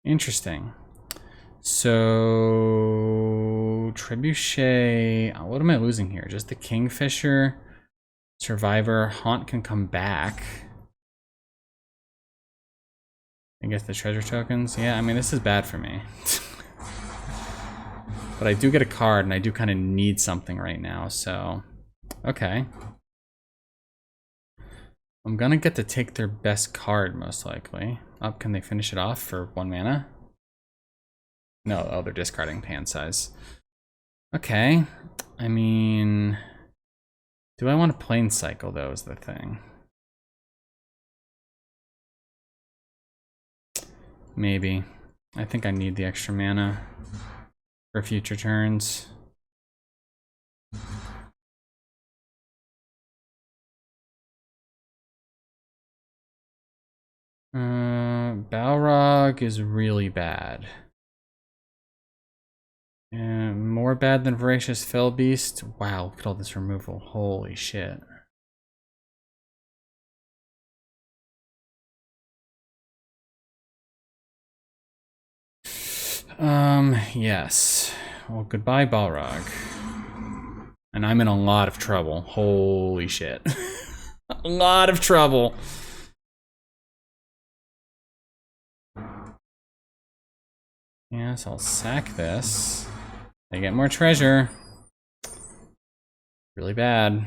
Interesting. So Trebuchet, what am I losing here? Just the Kingfisher, Survivor, Haunt can come back. I guess the treasure tokens. Yeah, I mean, this is bad for me. But I do get a card, and I do kind of need something right now, so... okay. I'm gonna get to take their best card, most likely. Oh, can they finish it off for 1 mana? No, oh, they're discarding hand size. Okay. I mean... do I want to plane cycle, though, is the thing. Maybe. I think I need the extra mana for future turns. Balrog is really bad. And more bad than Voracious Fell Beast. Wow, look at all this removal. Holy shit. Yes. Well, goodbye, Balrog. And I'm in a lot of trouble. Holy shit. A lot of trouble. Yes, I'll sack this. I get more treasure. Really bad.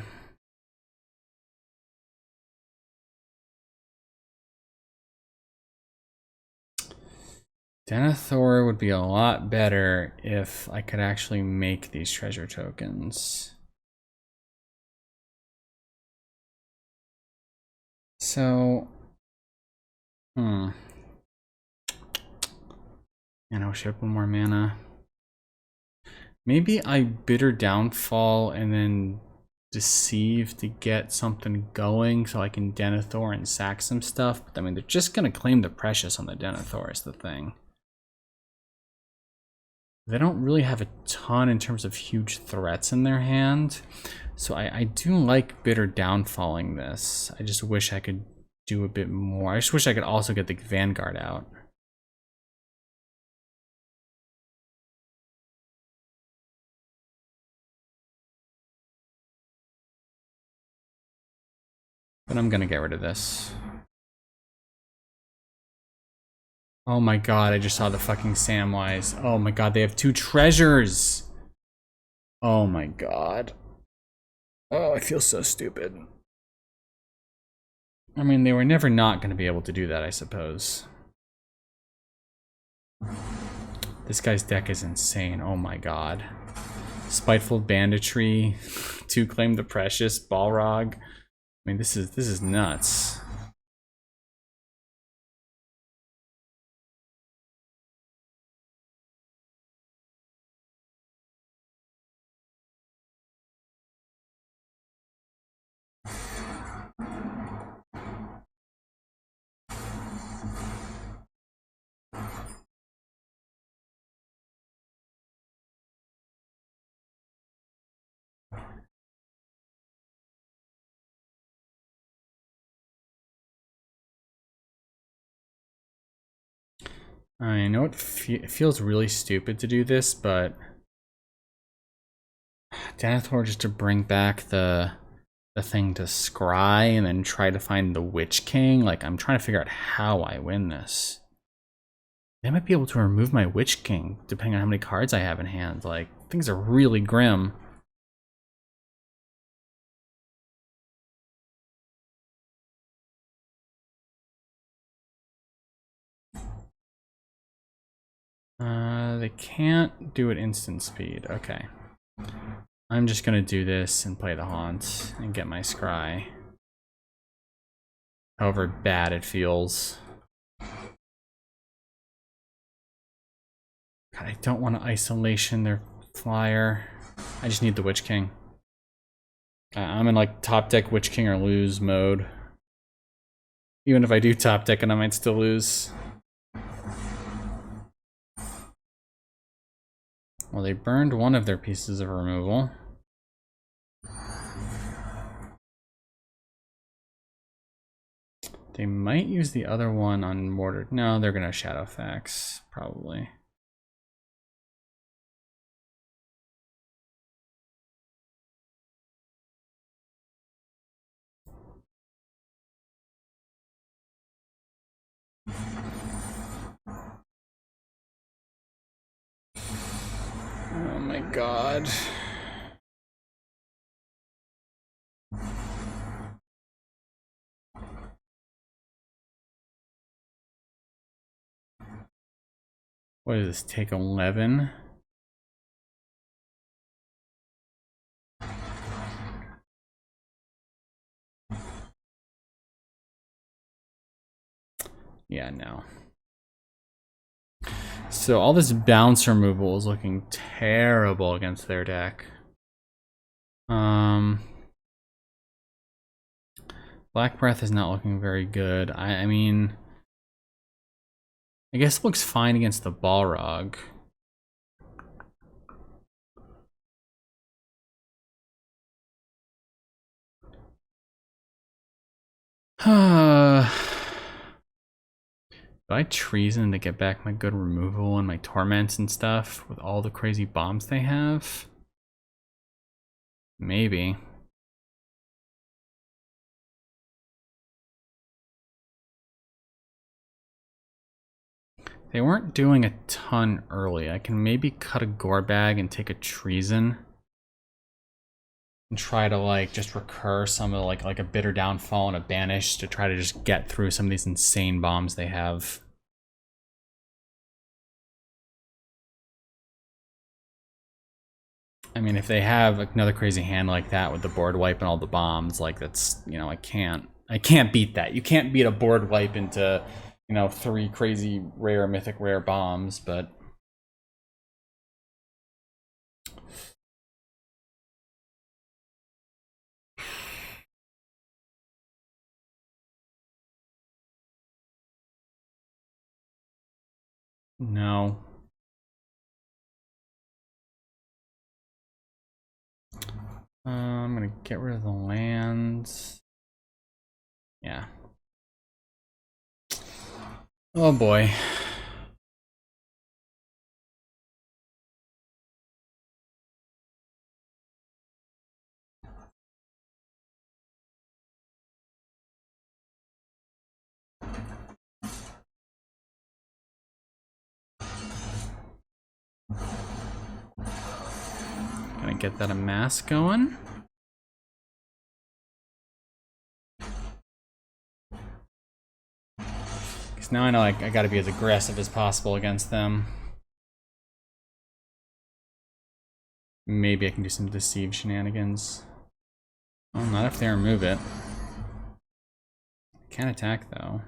Denethor would be a lot better if I could actually make these treasure tokens. So, and I'll ship one more mana. Maybe I Bitter Downfall and then Deceive to get something going so I can Denethor and sack some stuff. But I mean, they're just gonna claim the Precious on the Denethor is the thing. They don't really have a ton in terms of huge threats in their hand. So I do like Bitter Downfalling this. I just wish I could do a bit more. I just wish I could also get the Vanguard out. But I'm gonna get rid of this. Oh my god, I just saw the fucking Samwise. Oh my god, they have 2 treasures! Oh my god. Oh, I feel so stupid. I mean, they were never not gonna be able to do that, I suppose. This guy's deck is insane, oh my god. Spiteful Banditry, 2 Claim the Precious, Balrog. I mean, this is nuts. I know it feels really stupid to do this, but Denethor just to bring back the thing to scry and then try to find the Witch King. Like, I'm trying to figure out how I win this. They might be able to remove my Witch King depending on how many cards I have in hand. Like, things are really grim. They can't do it instant speed. Okay. I'm just gonna do this and play the Haunt and get my scry. However bad it feels. God, I don't want to isolation their flyer. I just need the Witch King. I'm in like top deck Witch King or lose mode. Even if I do top deck and I might still lose. Well, they burned one of their pieces of removal. They might use the other one on Mortar. No, they're gonna Shadowfax, probably. Oh my god. What is this? Take 11? Yeah, no. So all this bounce removal is looking terrible against their deck. Black Breath is not looking very good. I mean, I guess it looks fine against the Balrog. Do I treason to get back my good removal and my torments and stuff with all the crazy bombs they have? Maybe. They weren't doing a ton early. I can maybe cut a gore bag and take a treason. And try to like just recur some of like a bitter downfall and a banish to try to just get through some of these insane bombs they have. I mean, if they have another crazy hand like that with the board wipe and all the bombs, like that's, you know, I can't beat that. You can't beat a board wipe into, you know, 3 crazy rare mythic rare bombs, but no. I'm gonna get rid of the lands. Yeah. Oh boy. Gonna get that amass going. Because now I know I gotta be as aggressive as possible against them. Maybe I can do some deceive shenanigans. Well, not if they remove it. Can't attack though.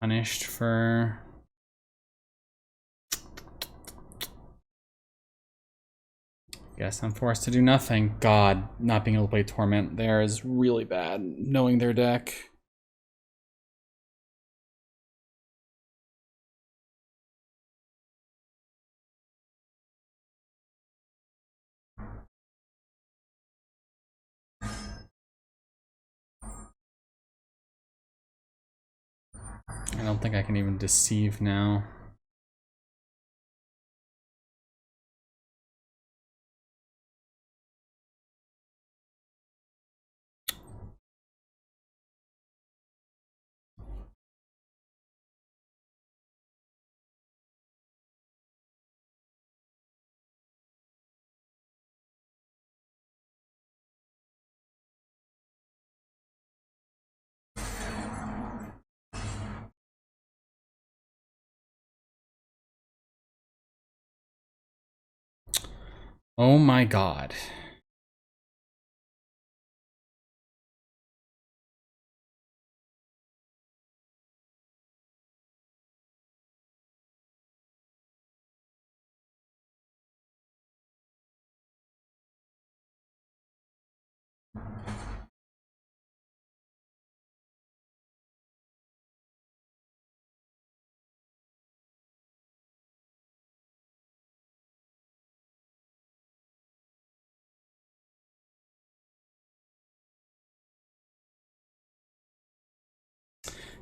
Punished for... Guess I'm forced to do nothing. God, not being able to play Torment there is really bad, knowing their deck. I don't think I can even deceive now. Oh my god.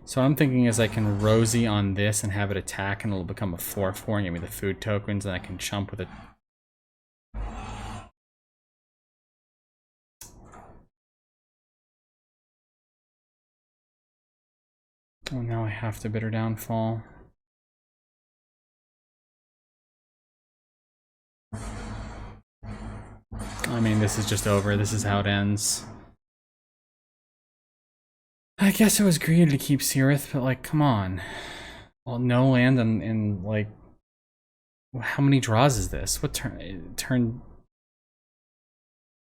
So what I'm thinking is I can Rosie on this and have it attack and it'll become a 4/4 and give me the food tokens and I can chump with it. Oh, now I have to bitter downfall. I mean, this is just over. This is how it ends. I guess it was greedy to keep Seerith, but like, come on. Well, no land and like, how many draws is this? What turn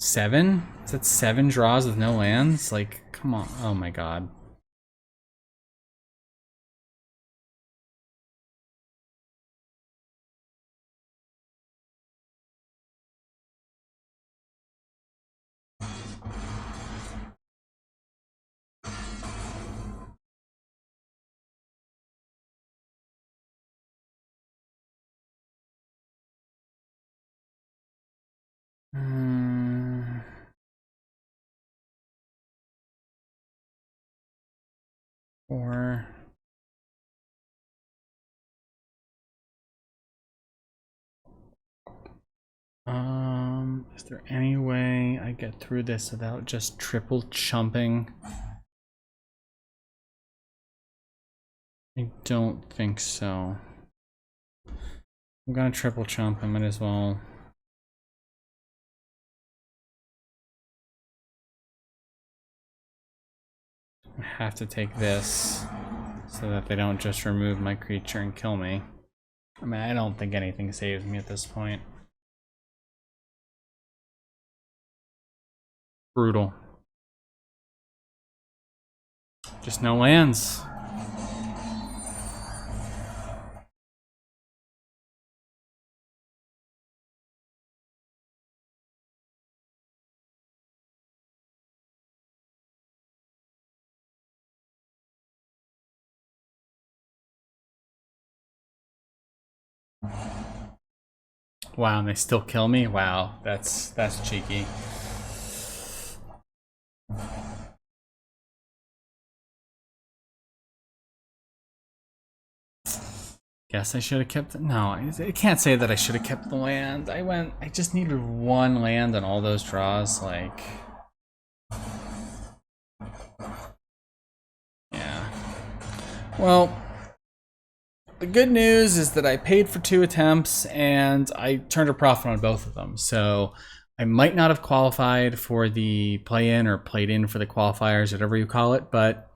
7? Is that 7 draws with no lands? Like, come on. Oh my god. Or is there any way I get through this without just triple chumping? I don't think so. I'm gonna triple chump, I might as well. I have to take this so that they don't just remove my creature and kill me. I mean, I don't think anything saves me at this point. Brutal. Just no lands. Wow, and they still kill me? Wow, that's cheeky. Guess I should have kept it. No, I can't say that I should have kept the land. I just needed one land on all those draws, like. Yeah. Well, the good news is that I paid for 2 attempts and I turned a profit on both of them. So I might not have qualified for the play-in or played in for the qualifiers, whatever you call it, but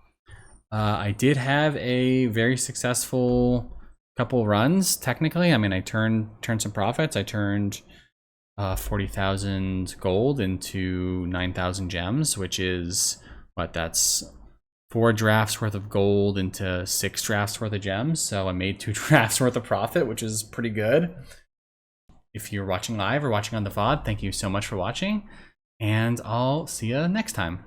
I did have a very successful couple runs, technically. I mean, I turned some profits. I turned 40,000 gold into 9,000 gems, which is what, that's 4 drafts worth of gold into 6 drafts worth of gems. So I made 2 drafts worth of profit, which is pretty good. If you're watching live or watching on the VOD, thank you so much for watching, and I'll see you next time.